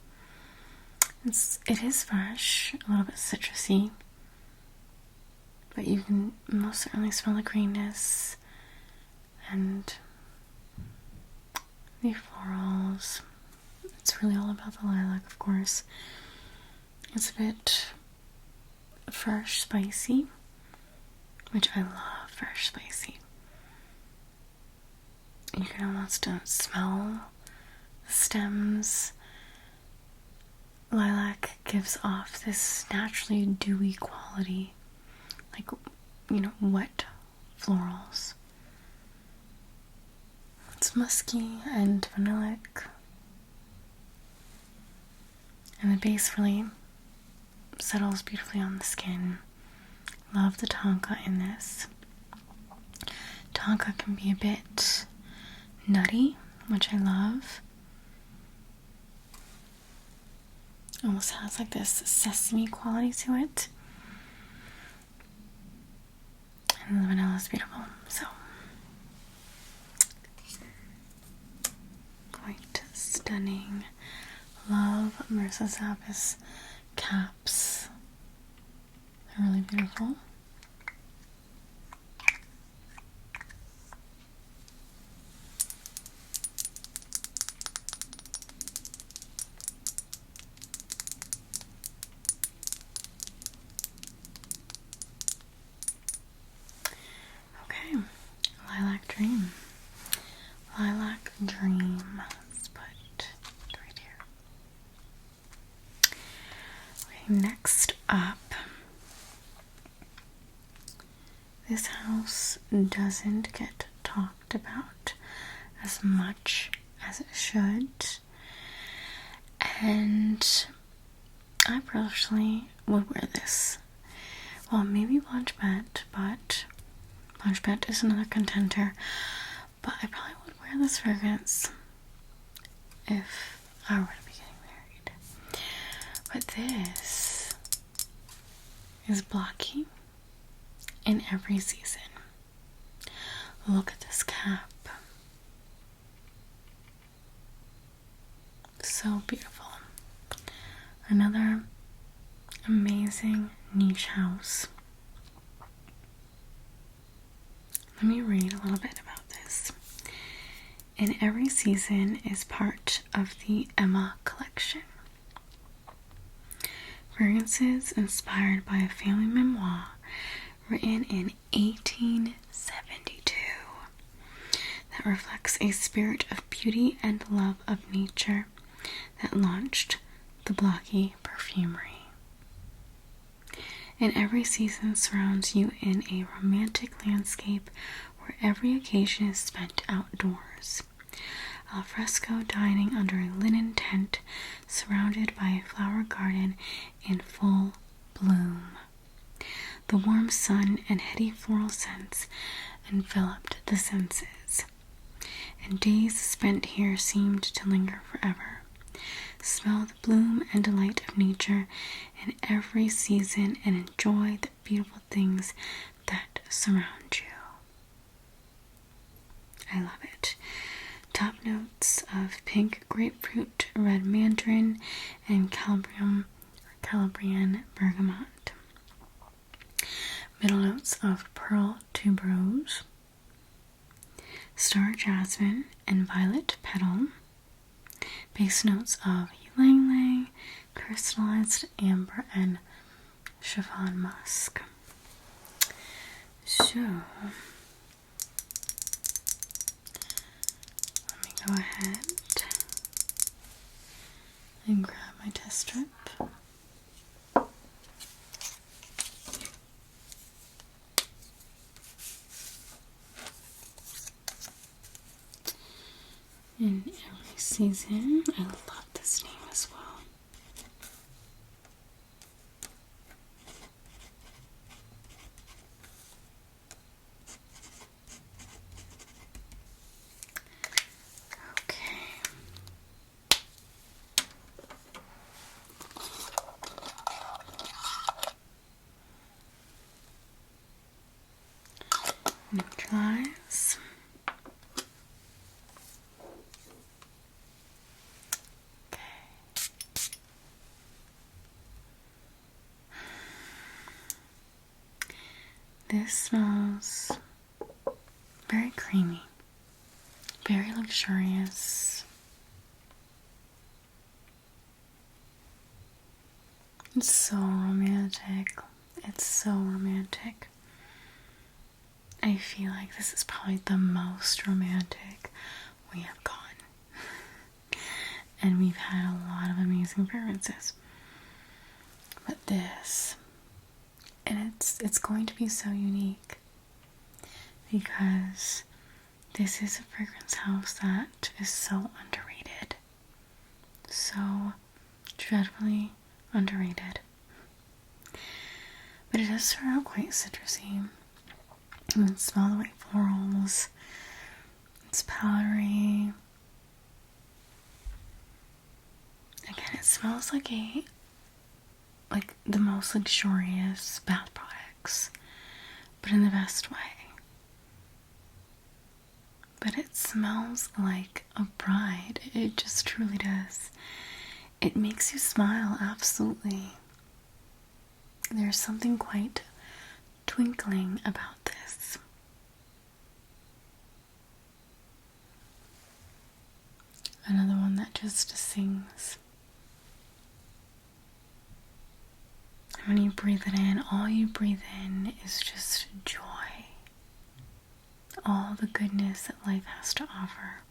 It is fresh, a little bit citrusy, but you can most certainly smell the greenness and the florals. It's really all about the lilac, of course. It's a bit fresh, spicy, which I love fresh, spicy. You can almost smell the stems lilac gives off this naturally dewy quality, like, you know, wet florals. It's musky and vanillic, and the base really settles beautifully on the skin. Love the tonka in this. Tonka can be a bit nutty, which I love. Almost has like this sesame quality to it. And the vanilla is beautiful, so quite stunning. Love Marissa Zappa's caps. They're really beautiful. Okay, Lilac Dream. Lilac Dream. Let's put it right here. Okay, next up. This house doesn't get talked about as much as it should. And I personally would wear this. Well, maybe Blanche B, but Blanche B is another contender. But I probably would wear this fragrance if I were to be getting married. But this is blocky in every season. Look at this cap. So beautiful. Another amazing niche house. Let me read a little bit about this. In every season is part of the Emma collection. Fragrances inspired by a family memoir written in 1872 that reflects a spirit of beauty and love of nature that launched the blocky perfumery. And every season surrounds you in a romantic landscape where every occasion is spent outdoors. Al fresco dining under a linen tent surrounded by a flower garden in full bloom. The warm sun and heady floral scents enveloped the senses, and days spent here seemed to linger forever. Smell the bloom and delight of nature in every season and enjoy the beautiful things that surround you. I love it. Top notes of pink grapefruit, red mandarin, and Calabrian bergamot. Middle notes of pearl tuberose, star jasmine, and violet petal. Base notes of ylang ylang, crystallized amber, and chiffon musk. So, let me go ahead and grab my test strip. In every season, I love this name as well. Okay. Neutralize. This smells very creamy, very luxurious. It's so romantic. It's so romantic. I feel like this is probably the most romantic we have gone. and we've had a lot of amazing fragrances. But this, and it's going to be so unique because this is a fragrance house that is so underrated. So dreadfully underrated. But it does start out quite citrusy. You can smell the white florals. It's powdery. Again, it smells like the most luxurious bath products, but in the best way. But it smells like a bride. It just truly does. It makes you smile, absolutely. There's something quite twinkling about this. Another one that just sings. When you breathe it in, all you breathe in is just joy. All the goodness that life has to offer.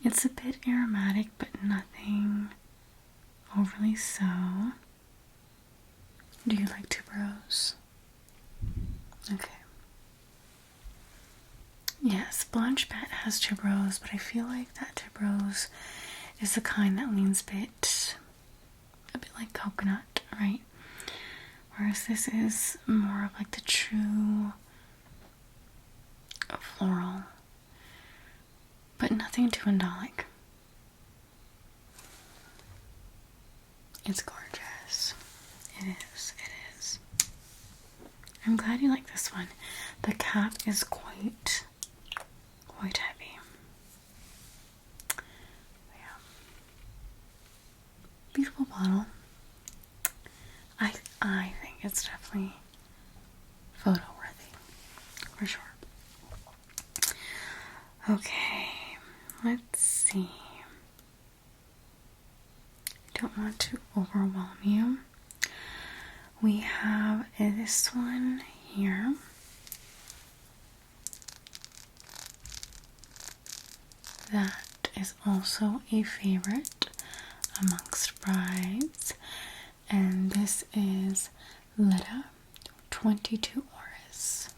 It's a bit aromatic, but nothing overly so. Do you like tuberose? Okay. Yes, Blanche B has tuberose, but I feel like that tuberose is the kind that leans a bit like coconut, right? Whereas this is more of like the true floral, but nothing too indolic. It's gorgeous. It is. I'm glad you like this one. The cap is quite heavy. Yeah. Beautiful bottle. I think it's definitely photo worthy, for sure. Okay, let's see. Don't want to overwhelm you. We have this one here. That is also a favorite amongst brides. And this is Lilac 22 Orus.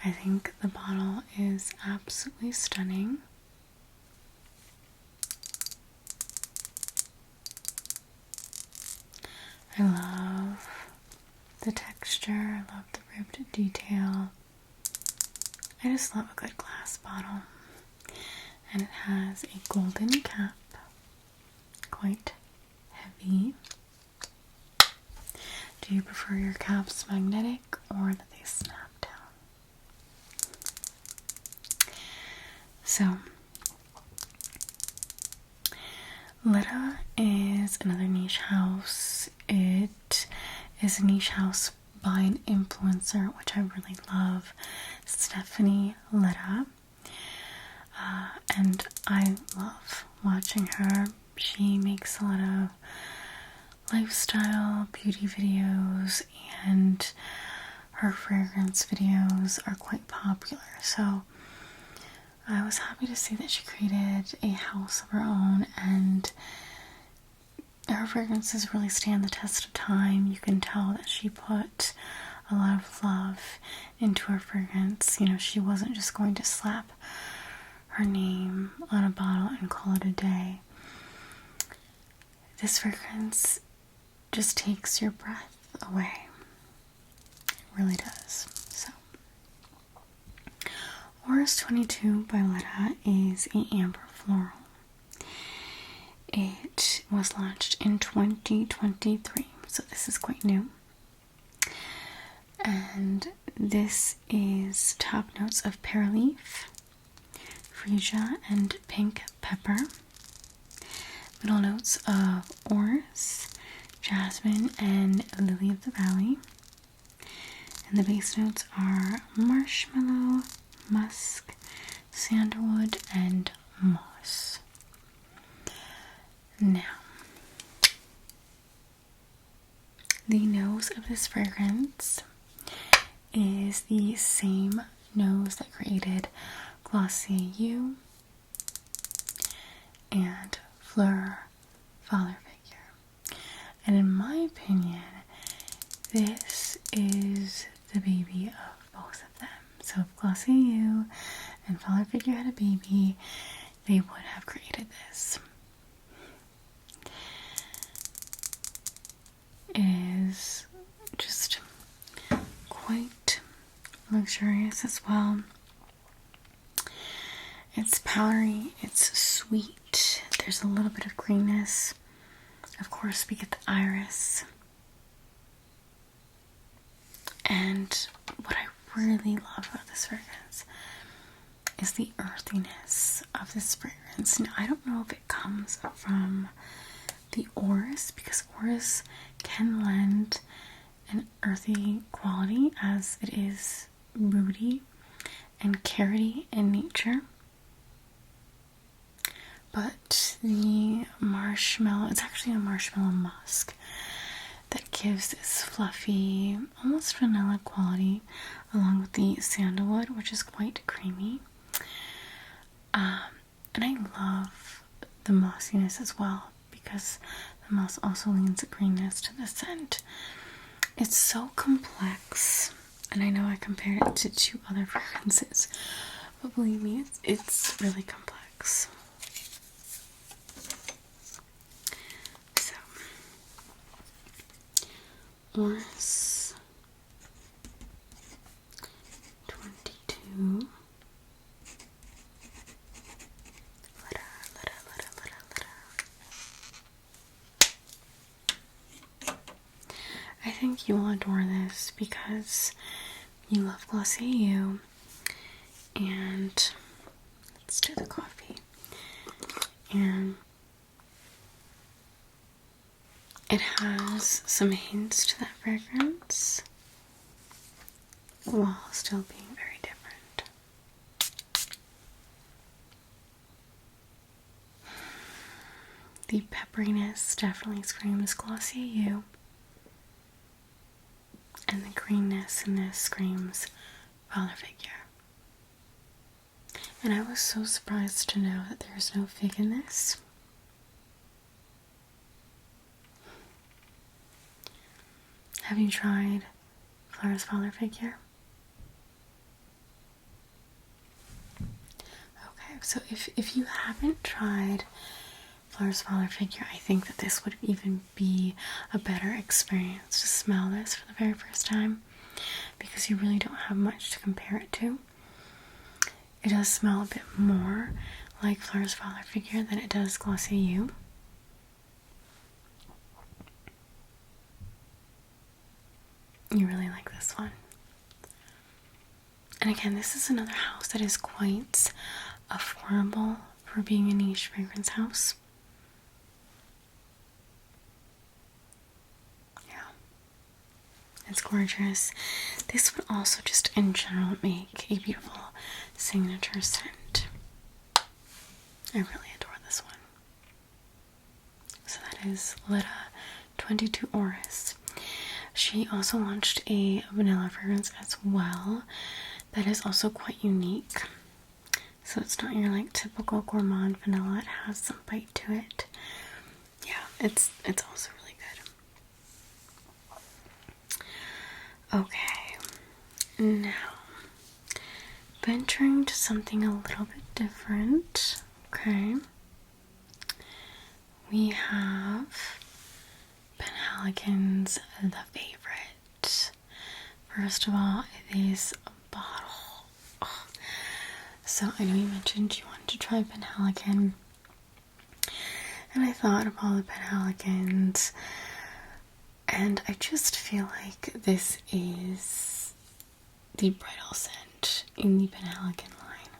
I think the bottle is absolutely stunning. I love the texture, I love the ribbed detail. I just love a good glass bottle. And it has a golden cap, quite heavy. Do you prefer your caps magnetic or that they snap down? So, Lilac is another niche house. It is a niche house by an influencer, which I really love, Stephanie Lilac. And I love watching her. She makes a lot of lifestyle beauty videos, and her fragrance videos are quite popular. So I was happy to see that she created a house of her own, and her fragrances really stand the test of time. You can tell that she put a lot of love into her fragrance. You know, she wasn't just going to slap her name on a bottle and call it a day. This fragrance just takes your breath away. It really does. So, Orus 22 by Lilac is an amber floral. It was launched in 2023, so this is quite new. And this is top notes of pear leaf, freesia, and pink pepper. Middle notes of orris, jasmine, and lily of the valley. And the base notes are marshmallow, musk, sandalwood, and moss. Now, the nose of this fragrance is the same nose that created Glossier You, and Fleur Valor figure. And in my opinion, this is the baby of both of them. So if Glossy You and Valor figure had a baby, they would have created this. It is just quite luxurious as well. It's powdery, it's sweet, there's a little bit of greenness. Of course, we get the iris. And what I really love about this fragrance is the earthiness of this fragrance. Now, I don't know if it comes from the Orus, because Orus can lend an earthy quality as it is moody and carroty in nature. But the marshmallow, it's actually a marshmallow musk that gives this fluffy, almost vanilla quality, along with the sandalwood, which is quite creamy. And I love the mossiness as well, because the moss also leans a greenness to the scent. It's so complex, and I know I compared it to 2 other fragrances, but believe me, it's really complex. So, Orus 22. I think you will adore this because you love Glossy You. And let's do the coffee. And it has some hints to that fragrance while still being very different. The pepperiness definitely screams Glossy You. And the greenness in this screams Valor figure. And I was so surprised to know that there's no fig in this. Have you tried Fleur's Valor figure? Okay, so if you haven't tried Fleur's Valor figure, I think that this would even be a better experience to smell this for the very first time, because you really don't have much to compare it to. It does smell a bit more like Fleur's Valor figure than it does Glossy You. You really like this one. And again, this is another house that is quite affordable for being a niche fragrance house. It's gorgeous. This would also just in general make a beautiful signature scent. I really adore this one. So that is Lilac 22 Orus. She also launched a vanilla fragrance as well that is also quite unique. So it's not your like typical gourmand vanilla. It has some bite to it. Yeah, it's also really good. Okay, now venturing to something a little bit different. Okay, we have Penhaligon's The Favorite. First of all, this bottle. Oh. So I know you mentioned you wanted to try Penhaligon, and I thought of all the Penhaligons, and I just feel like this is the bridal scent in the Penhaligon line.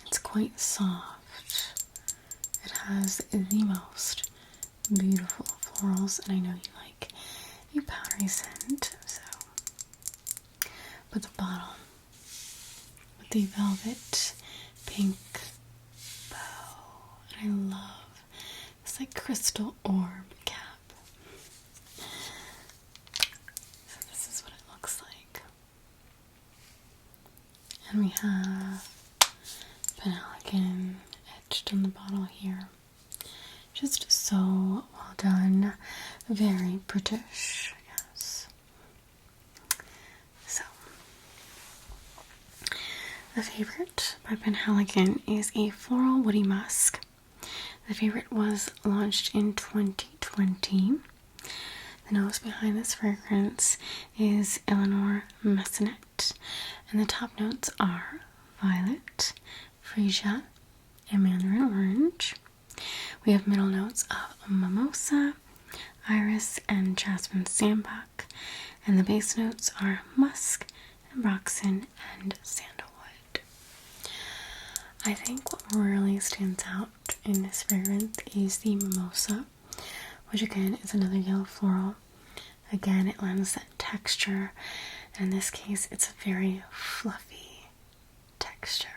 It's quite soft. It has the most beautiful florals, and I know you like a powdery scent, so. But the bottle with the velvet pink bow, and I love this like crystal orb cap. So this is what it looks like. And we have Pelican etched on the bottle here. Just so well done. Very British, yes. So, the favorite by Penhaligon is a floral woody musk. The favorite was launched in 2020. The nose behind this fragrance is Eleanor Massenet, and the top notes are violet, freesia, and mandarin orange. We have middle notes of mimosa, iris, and jasmine sambuck, and the base notes are musk, ambroxan, and sandalwood. I think what really stands out in this fragrance is the mimosa, which again is another yellow floral. Again, it lends that texture, and in this case, it's a very fluffy texture.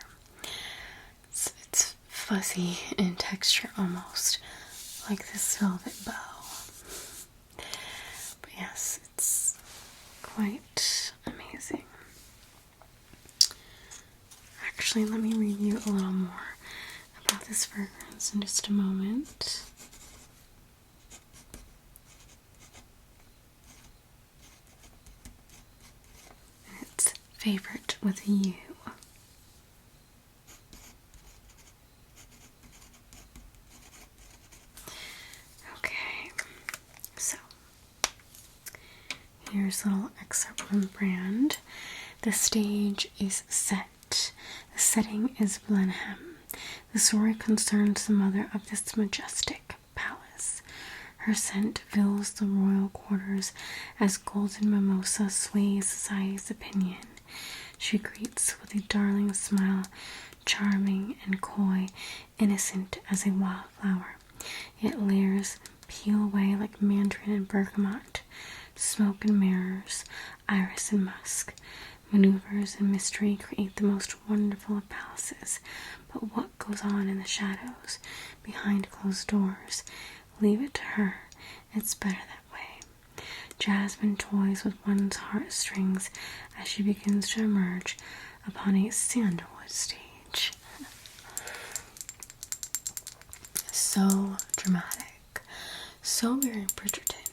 It's fuzzy in texture almost, like this velvet bow. But yes, it's quite amazing. Actually, let me read you a little more about this fragrance in just a moment. It's favorite with you. Okay, so here's a little excerpt from the brand. The stage is set. The setting is Blenheim. The story concerns the mother of this majestic palace. Her scent fills the royal quarters as golden mimosa sways society's opinion. She greets with a darling smile, charming and coy, innocent as a wildflower. Yet layers peel away like mandarin and bergamot, smoke and mirrors, iris and musk. Maneuvers and mystery create the most wonderful of palaces, but what goes on in the shadows, behind closed doors? Leave it to her. It's better that way. Jasmine toys with one's heartstrings as she begins to emerge upon a sandalwood stage. So dramatic. So very Bridgerton.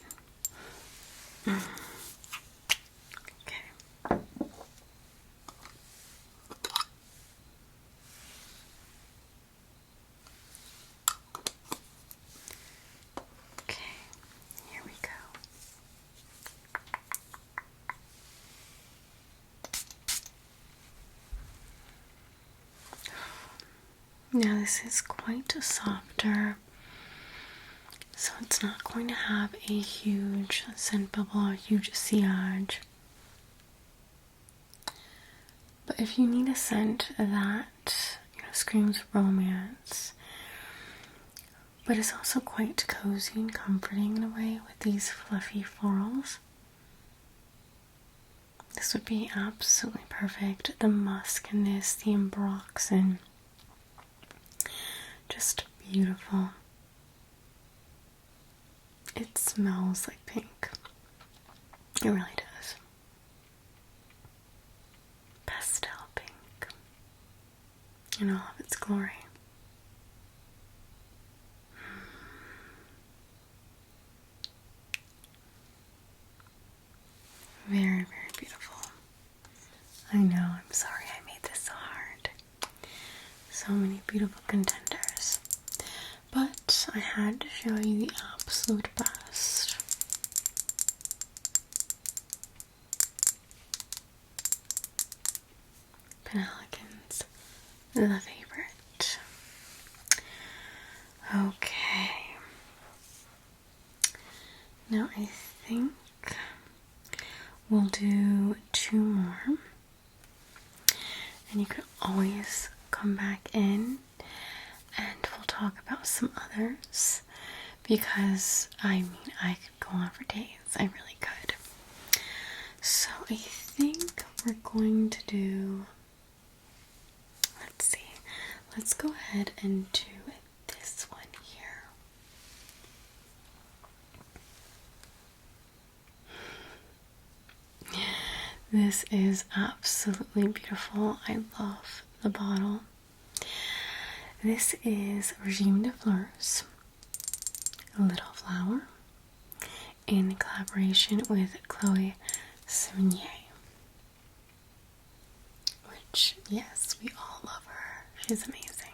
Now this is quite softer, so it's not going to have a huge scent bubble or a huge sillage. But if you need a scent that screams romance, but it's also quite cozy and comforting in a way with these fluffy florals, this would be absolutely perfect. The musk in this, the ambroxan, just beautiful. It smells like pink. It really does. Pastel pink in all of its glory. Very, very beautiful. I know, I'm sorry I made this so hard. So many beautiful contenders. But I had to show you the absolute best. Penhaligon's the favorite. Okay. Now I think we'll do 2 more. And you can always come back in and we'll talk about some others, because I could go on for days. I really could. So I think we're going to do, let's see, let's go ahead and do this one here. This is absolutely beautiful. I love the bottle. This is Regime de Fleurs Little Flower in collaboration with Chloe Sevigny, which, yes, we all love her. She's amazing.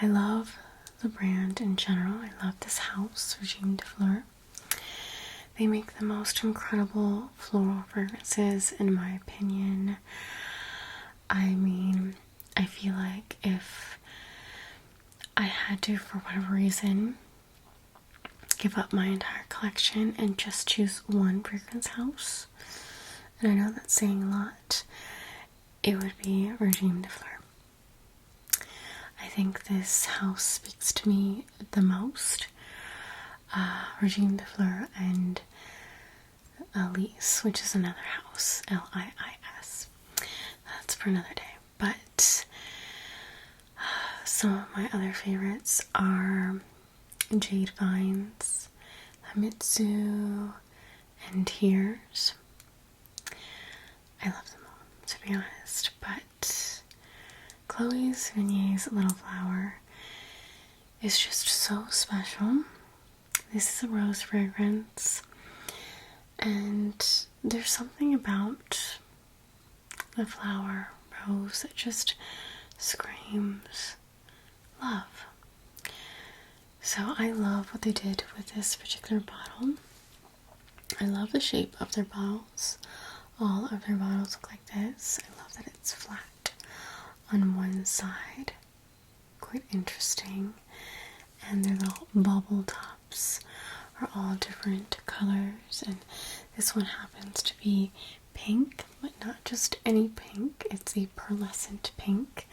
I love the brand in general. I love this house, Regime de Fleurs. They make the most incredible floral fragrances, in my opinion. I mean, I feel like if I had to, for whatever reason, give up my entire collection and just choose one fragrance house, and I know that's saying a lot, it would be Regime de Fleurs. I think this house speaks to me the most. Regime de Fleurs and Elise, which is another house, Liis. That's for another day. But some of my other favorites are Jade Vines, Hamitsu, and Tears. I love them all, to be honest, but Chloe Sevigny's Little Flower is just so special. This is a rose fragrance, and there's something about the flower rose that just screams love. So I love what they did with this particular bottle. I love the shape of their bottles. All of their bottles look like this. I love that it's flat on one side. Quite interesting. And their little bubble tops are all different colors, and this one happens to be pink, but not just any pink. It's a pearlescent pink,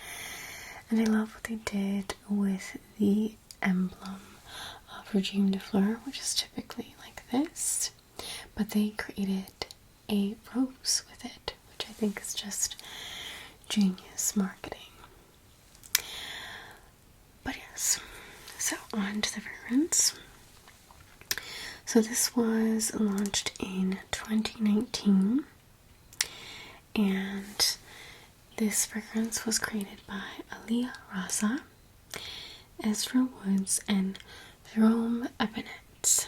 and I love what they did with the emblem of Regime de Fleurs, which is typically like this, but they created a rose with it, which I think is just genius marketing. But yes, so on to the fragrance. So this was launched in 2019, and this fragrance was created by Alia Raza, Ezra Woods, and Jerome Ebenet,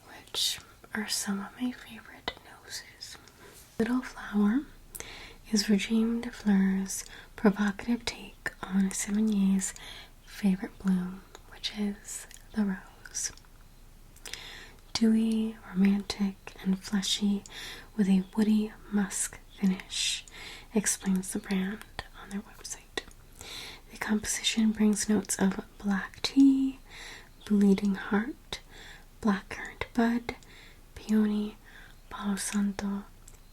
which are some of my favorite noses. Little Flower is Regime de Fleurs' provocative take on Sevigny's favorite bloom, which is the rose. Dewy, romantic, and fleshy with a woody musk finish, explains the brand on their website. The composition brings notes of black tea, bleeding heart, blackcurrant bud, peony, palo santo,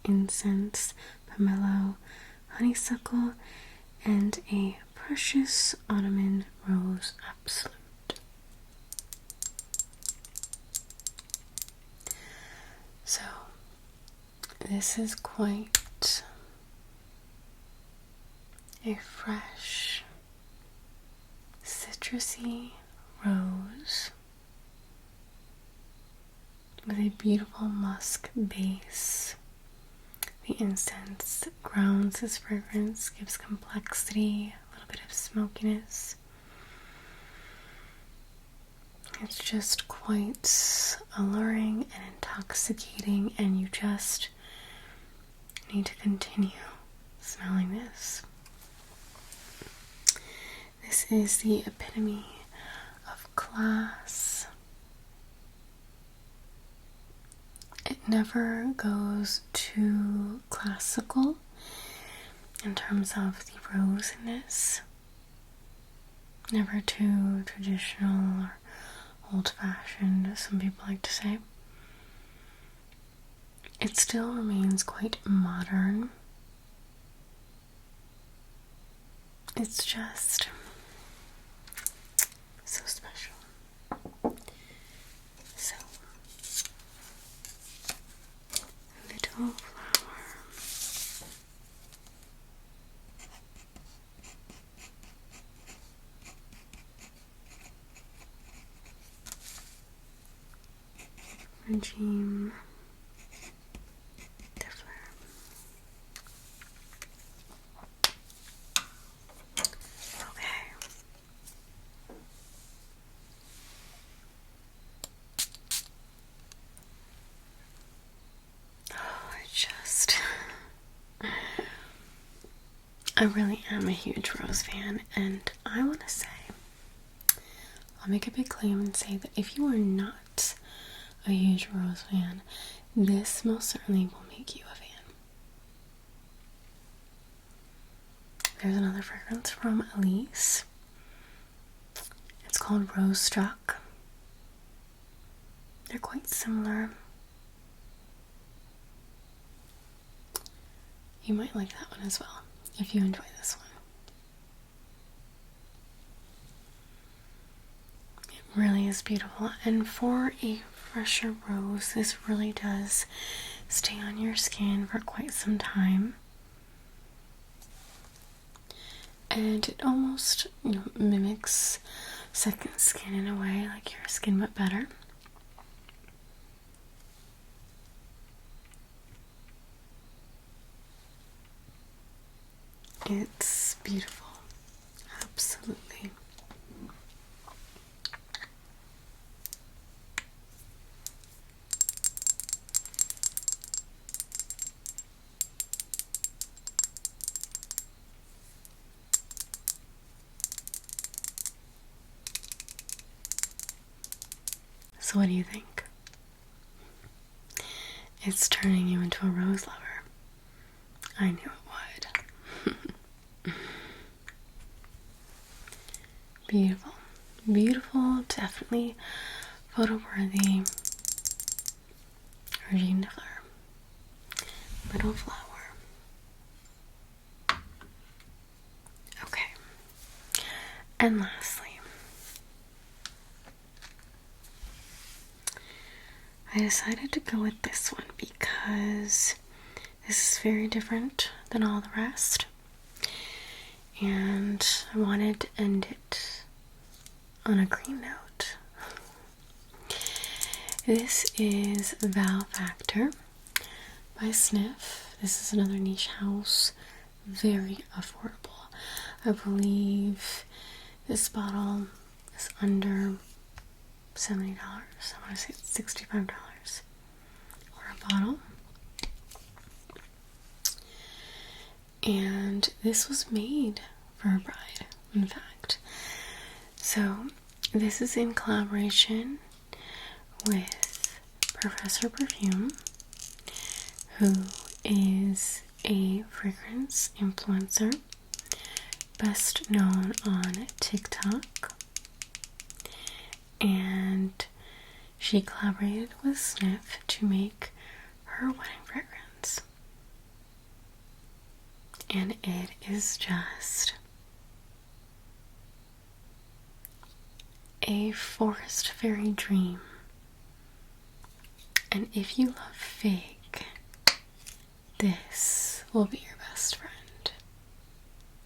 incense, pomelo, honeysuckle, and a precious Ottoman rose absolute. So, this is quite a fresh, citrusy rose with a beautiful musk base. The incense grounds this fragrance, gives complexity, a little bit of smokiness. It's just quite alluring and intoxicating, and you just need to continue smelling this. This is the epitome of class. It never goes too classical in terms of the rosiness. Never too traditional or old-fashioned, as some people like to say. It still remains quite modern. It's just so special. So, Little Flower. Regime de Fleurs. I really am a huge rose fan, and I want to say, I'll make a big claim and say that if you are not a huge rose fan, this most certainly will make you a fan. There's another fragrance from Elise. It's called Rose Struck. They're quite similar. You might like that one as well, if you enjoy this one. It really is beautiful, and for a fresher rose, this really does stay on your skin for quite some time. And it almost, mimics second skin in a way, like your skin but better. It's beautiful. Absolutely. So what do you think? It's turning you into a rose lover. I knew it would. Beautiful. Beautiful, definitely photo worthy. Regine de Fleur. Little flower. Okay. And lastly, I decided to go with this one because this is very different than all the rest. And I wanted to end it on a green note. This is Val Factor by Sniff. This is another niche house. Very affordable. I believe this bottle is under $70. I want to say it's $65 for a bottle. And this was made for a bride, in fact. So this is in collaboration with Professor Perfume, who is a fragrance influencer, best known on TikTok. And she collaborated with Sniff to make her wedding fragrance. And it is just a forest fairy dream. And if you love fig, this will be your best friend.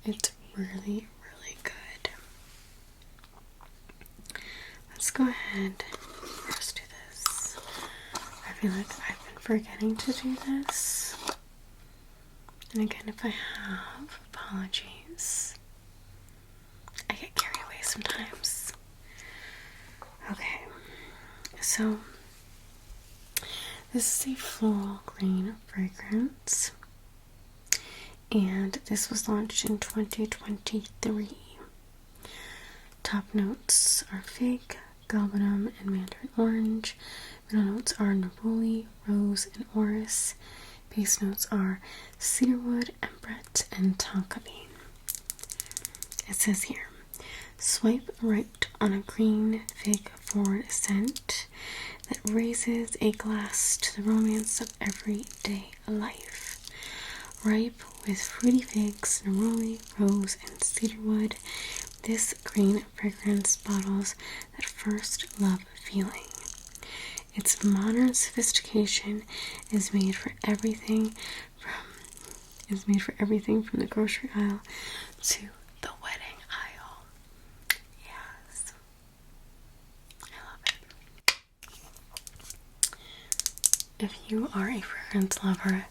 It's really, really good. Let's go ahead and first do this. I feel like I've been forgetting to do this. And again, if I have, apologies. I get carried away sometimes. Okay, so this is a floral green fragrance, and this was launched in 2023. Top notes are fig, galbanum, and mandarin orange. Middle notes are neroli, rose, and orris. Base notes are cedarwood, embret, and tonka bean. It says here, swipe right on a green fig forward scent that raises a glass to the romance of everyday life. Ripe with fruity figs, neroli, rose, and cedarwood, this green fragrance bottles that first love feeling. Its modern sophistication is made for everything from the grocery aisle to the wedding aisle. Yes. I love it. If you are a fragrance lover,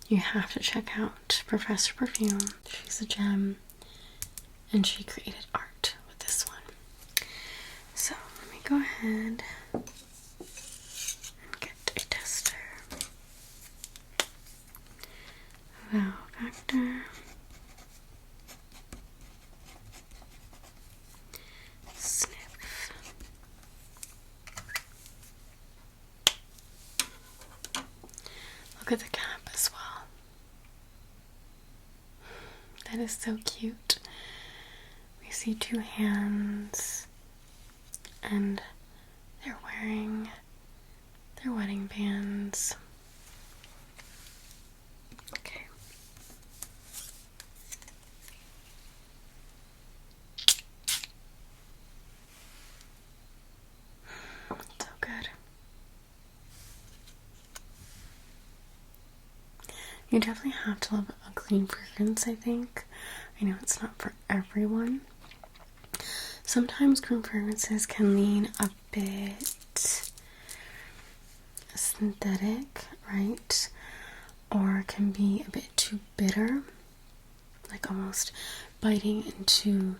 you have to check out Professor Perfume. She's a gem, and she created art with this one. So let me go ahead and get a tester. Val Factor. look at the cap as well. That is so cute. We see two hands, and they're wearing their wedding bands. Okay. So good. You definitely have to love a green fragrance, I think. I know it's not for everyone. Sometimes green fragrances can lean a bit synthetic, right? Or can be a bit too bitter, like almost biting into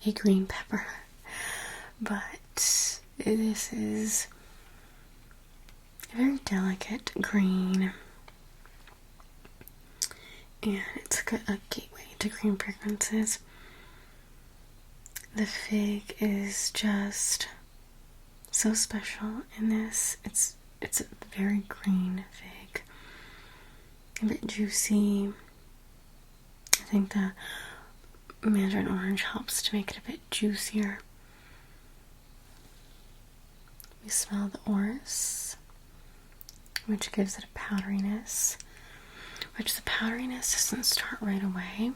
a green pepper. But this is a very delicate green, and it's a gateway to green fragrances. The fig is just so special in this. It's a very green fig, a bit juicy. I think the mandarin orange helps to make it a bit juicier. We smell the orris, which gives it a powderiness, which the powderiness doesn't start right away.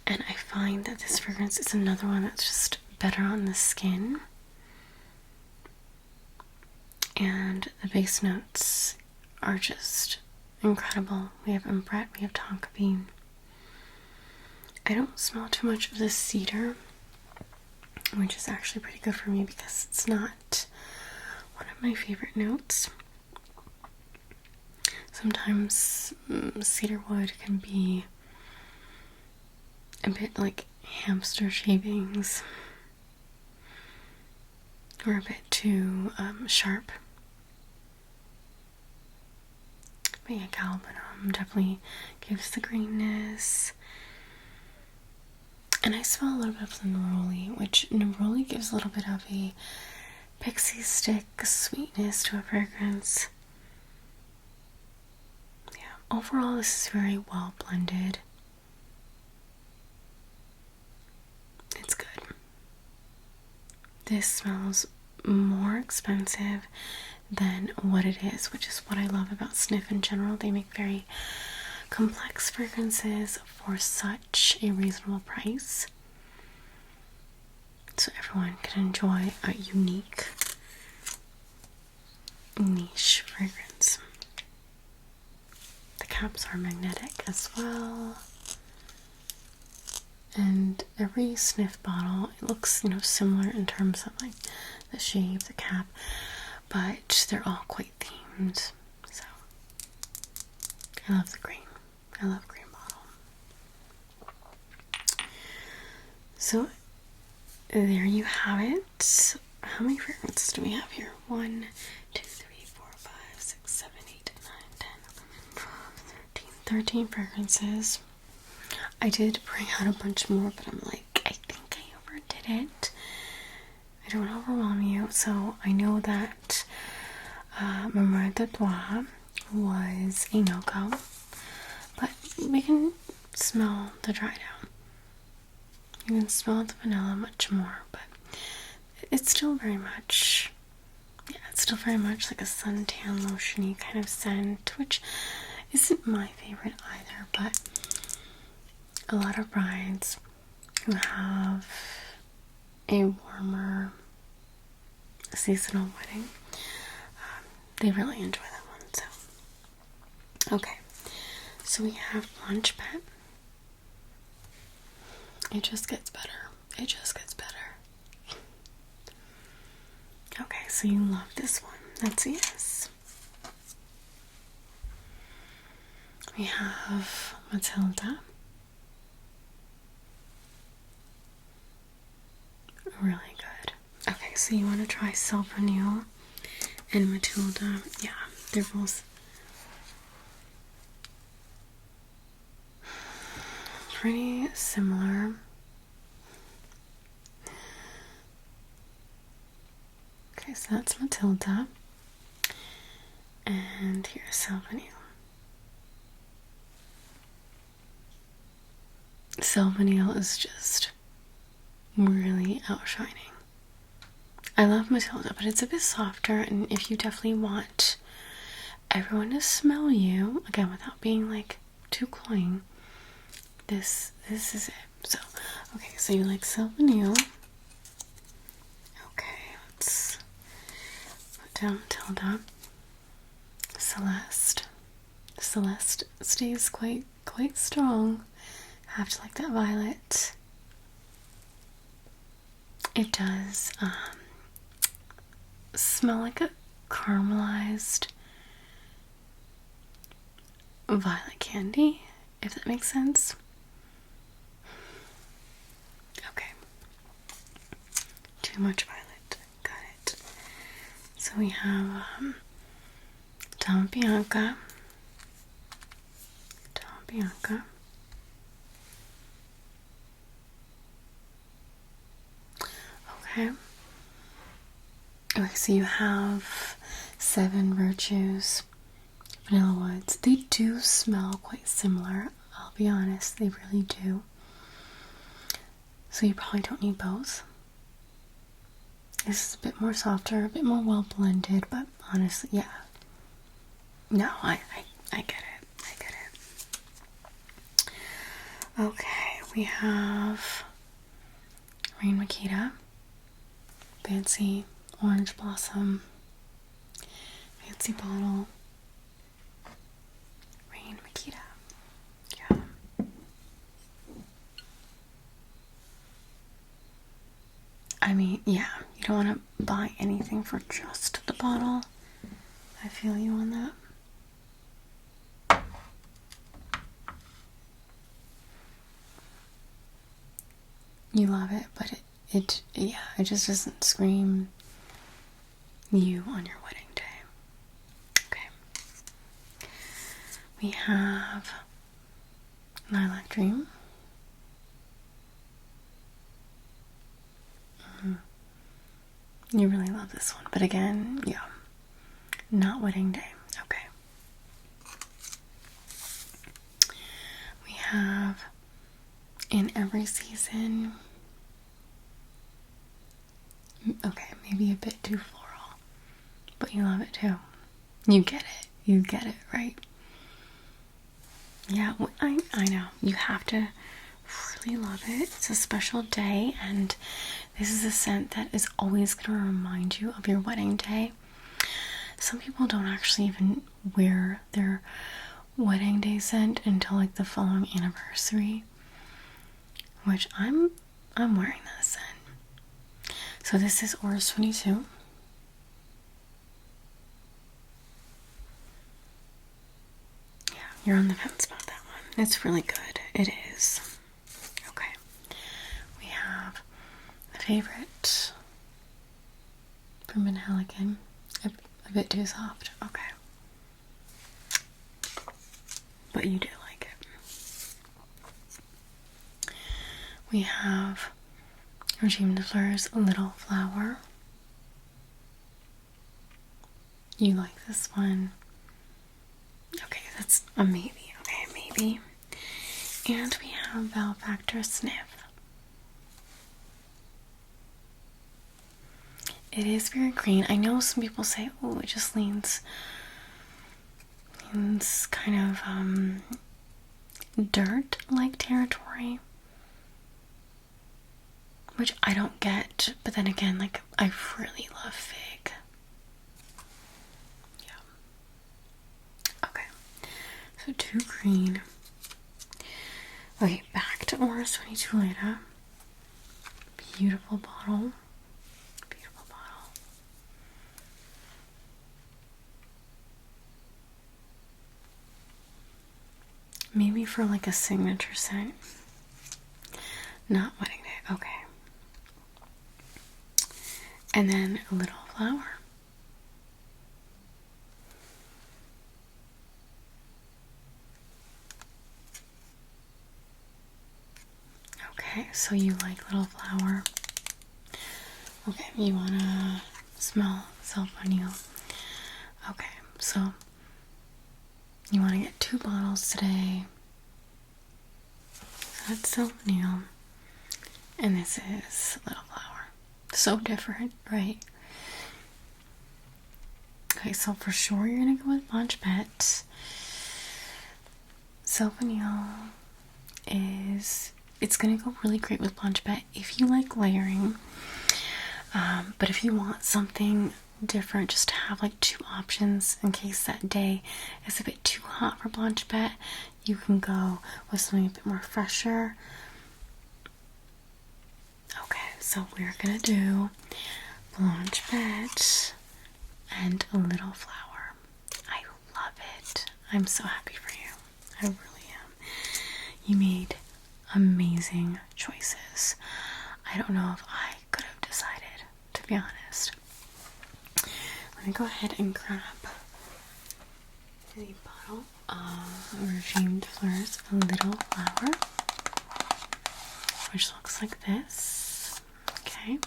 And I find that this fragrance is another one that's just better on the skin. And the base notes are just incredible. We have umbrette, we have tonka bean. I don't smell too much of the cedar, which is actually pretty good for me because it's not one of my favorite notes. Sometimes cedar wood can be a bit like hamster shavings, or a bit too sharp. But yeah, galbanum definitely gives the greenness. And I smell a little bit of the neroli, which neroli gives a little bit of a pixie stick sweetness to a fragrance. Yeah, overall this is very well blended. It's good. This smells more expensive than what it is, which is what I love about Sniff in general. They make very complex fragrances for such a reasonable price, so everyone can enjoy a unique niche fragrance. The caps are magnetic as well, and every Sniff bottle, it looks, similar in terms of like the shape, the cap, but they're all quite themed. So I love the green. I love green bottle. So there you have it. How many fragrances do we have here? 1, 2, 3, 4, 5, 6, 7, 8, 9, 10, 11, 12, 13 fragrances. I did bring out a bunch more, but I'm like, I think I overdid it. I don't want to overwhelm you. So I know that Memoire de Toi was a no-go, but we can smell the dry down. You can smell the vanilla much more, but it's still very much, like a suntan lotiony kind of scent, which isn't my favorite either, but a lot of brides who have a warmer seasonal wedding, they really enjoy that one. So, okay, so we have Blanche B. It just gets better. It just gets better. Okay, so you love this one. That's a yes. We have Matilda. Really good. Okay, so you want to try Sal Vanil and Matilda. Yeah, they're both pretty similar. Okay, so that's Matilda. And here's Sal Vanil. Sal Vanil is just really outshining. I love Matilda, but it's a bit softer, and if you definitely want everyone to smell you, again, without being like too cloying, this is it. So, okay, so you like Sal Vanil. Okay, let's put down Matilda. Celeste. Celeste stays quite strong. Have to like that violet. It does smell like a caramelized violet candy, if that makes sense. Okay. Too much violet. Got it. So we have T Bianca. T Bianca. Okay. Okay, so you have 7 Virtues, Vanilla Woods. They do smell quite similar, I'll be honest, they really do. So you probably don't need both. This is a bit more softer, a bit more well blended, but honestly, yeah. No, I get it. I get it. Okay, we have Rain Makita. Fancy orange blossom, fancy bottle, Rain Makita. Yeah. I mean, yeah, you don't want to buy anything for just the bottle. I feel you on that. You love it, but it just doesn't scream you on your wedding day. Okay. We have Lilac Dream. You really love this one, but again, yeah, not wedding day. Okay. We have In Every Season. Okay, maybe a bit too floral, but you love it too. You get it. You get it, right? Yeah, I know. You have to really love it. It's a special day, and this is a scent that is always going to remind you of your wedding day. Some people don't actually even wear their wedding day scent until like the following anniversary, which I'm wearing that scent. So this is Orus 22. Yeah, you're on the fence about that one. It's really good. It is. Okay. We have a favorite from Manhalican. A bit too soft. Okay. But you do like it. We have Regime de Fleurs Little Flower. You like this one. Okay, that's a maybe. Okay, maybe. And we have Val Factor Sniff. It is very green. I know some people say, oh, it just leans kind of dirt-like territory, which I don't get, but then again, like, I really love fig. Yeah. Okay. So 2 green. Okay, back to Orus 22 later. Beautiful bottle. Beautiful bottle. Maybe for like a signature scent. Not wedding day. Okay. And then a little flower. Okay, so you like little flower. Okay, you wanna smell Sal Vanil. Okay, So you want to get 2 bottles today. So that's Sal Vanil. And this is Little Flower. So different, right? Okay, so for sure you're gonna go with Blanche B. Sal Vanil it's gonna go really great with Blanche B if you like layering. But if you want something different, just to have like 2 options in case that day is a bit too hot for Blanche B, you can go with something a bit more fresher. Okay, so we're gonna do Blanche B and a Little Flower. I love it. I'm so happy for you. I really am. You made amazing choices. I don't know if I could have decided, to be honest. Let me go ahead and grab the bottle of Regime de Fleurs Little Flower, which looks like this. Okay.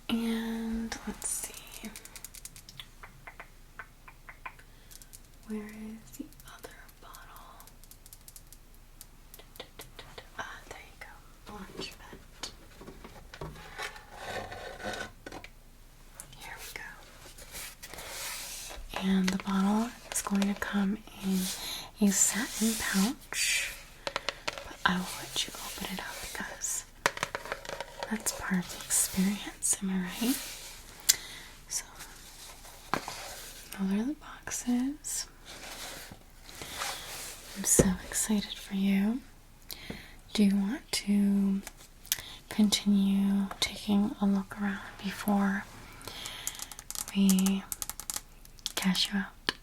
And let's see. Where is the other bottle? Ah, there you go. Blanche B. Here we go. And the bottle is going to come in a satin pouch, but I will let you open it up because that's part of the experience, am I right? So, those are the boxes. I'm so excited for you. Do you want to continue taking a look around before we cash you out?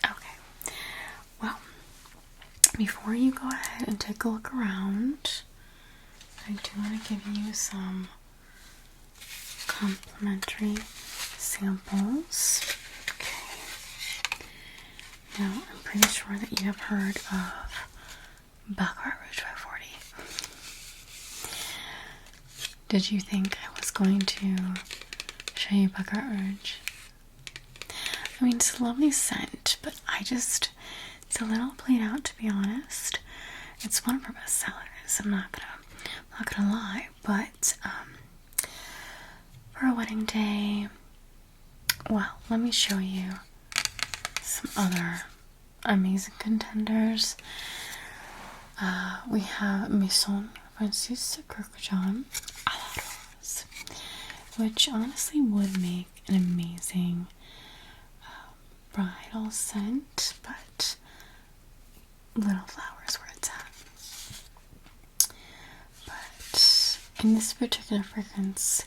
Okay. Well, before you go ahead and take a look around, I do want to give you some complimentary samples. Okay. Now, I'm pretty sure that you have heard of Baccarat Rouge 540. Did you think I was going to show you Baccarat Rouge? I mean, it's a lovely scent, but it's a little played out, to be honest. It's one of our best sellers. I'm not gonna lie, but for a wedding day, well, let me show you some other amazing contenders. We have Maison Francis Kirkjan à la Rose, which honestly would make an amazing bridal scent, but Little Flower is where it's at. But in this particular fragrance,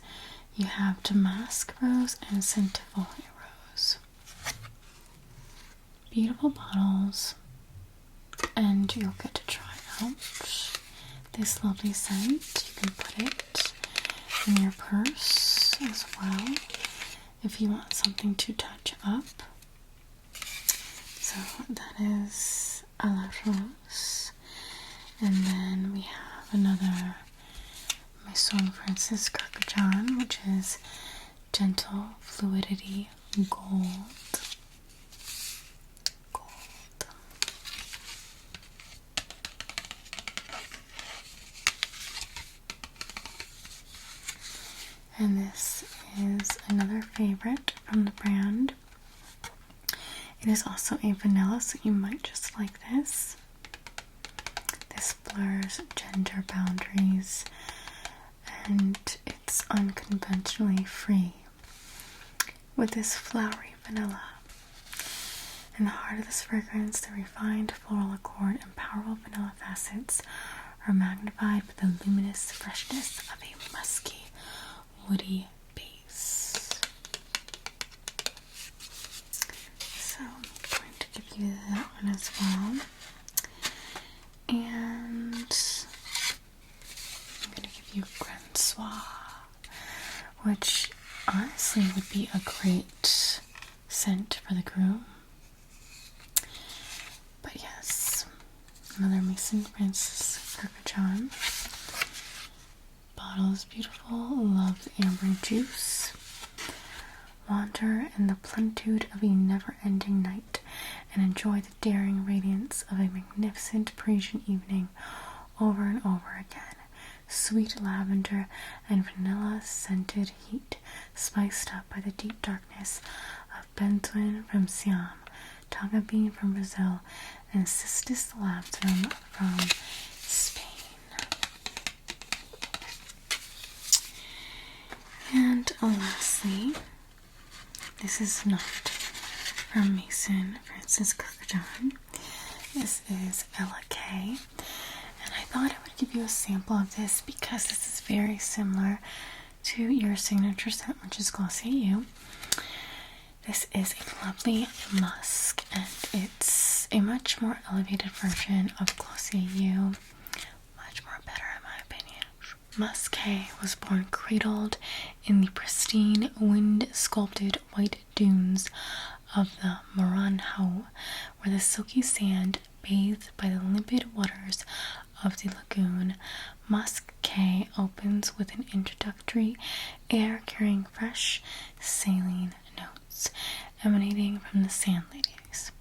you have Damask Rose and Centifolia Rose. Beautiful bottles, and you'll get to try out this lovely scent. You can put it in your purse as well if you want something to touch up. So that is à la Rose. And then we have another Maison Francis Kirkjan, which is Gentle Fluidity Gold. And this is another favorite from the brand. It is also a vanilla, so you might just like this. This blurs gender boundaries, and it's unconventionally free with this flowery vanilla. In the heart of this fragrance, the refined floral accord and powerful vanilla facets are magnified with the luminous freshness of a musky, woody base. So I'm going to give you that one as well. And I'm going to give you Grand Soir, which honestly would be a great scent for the groom. But yes, another Maison Francis Kirkjan. bottle is beautiful. Love the amber juice. Wander in the plenitude of a never-ending night and enjoy the daring radiance of a magnificent Parisian evening over and over again. Sweet lavender and vanilla scented heat, spiced up by the deep darkness of benzoin from Siam, tonga bean from Brazil, and cistus laburnum from Spain. And lastly, this is not from Mason Francis Kirkjohn. This is Ella K. And I thought I would give you a sample of this because this is very similar to your signature scent, which is Glossier You. This is a lovely musk, and it's a much more elevated version of Glossier You. Much more better in my opinion. Musqué was born cradled in the pristine, wind-sculpted white dunes of the Maranhão, where the silky sand bathed by the limpid waters of the lagoon. Musqué opens with an introductory air carrying fresh, saline notes emanating from the sand lilies.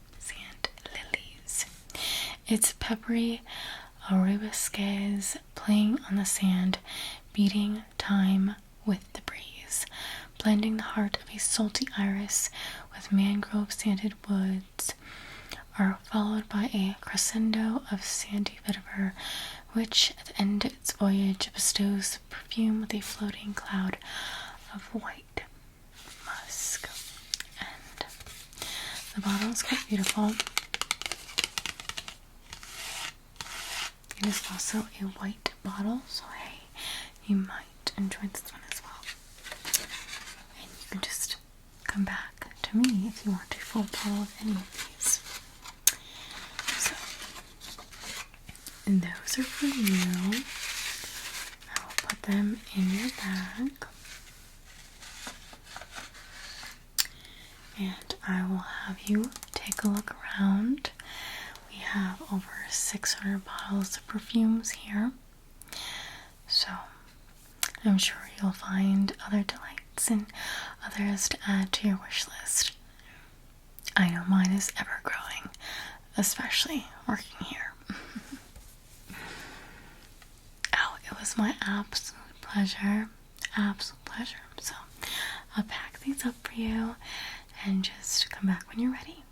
Its peppery arabesques playing on the sand, beating time with the breeze, blending the heart of a salty iris with mangrove-sanded woods, are followed by a crescendo of sandy vetiver, which at the end of its voyage bestows perfume with a floating cloud of white musk. And the bottle is quite beautiful. It is also a white bottle, so hey, you might enjoy this one as well. And you can just come back to me if you want a full bottle of any of these. So, and those are for you. I will put them in your bag. And I will have you take a look around. We have over 600 bottles of perfumes here. So, I'm sure you'll find other delights and others to add to your wish list. I know mine is ever growing, especially working here. Oh, it was my absolute pleasure. Absolute pleasure. So, I'll pack these up for you and just come back when you're ready.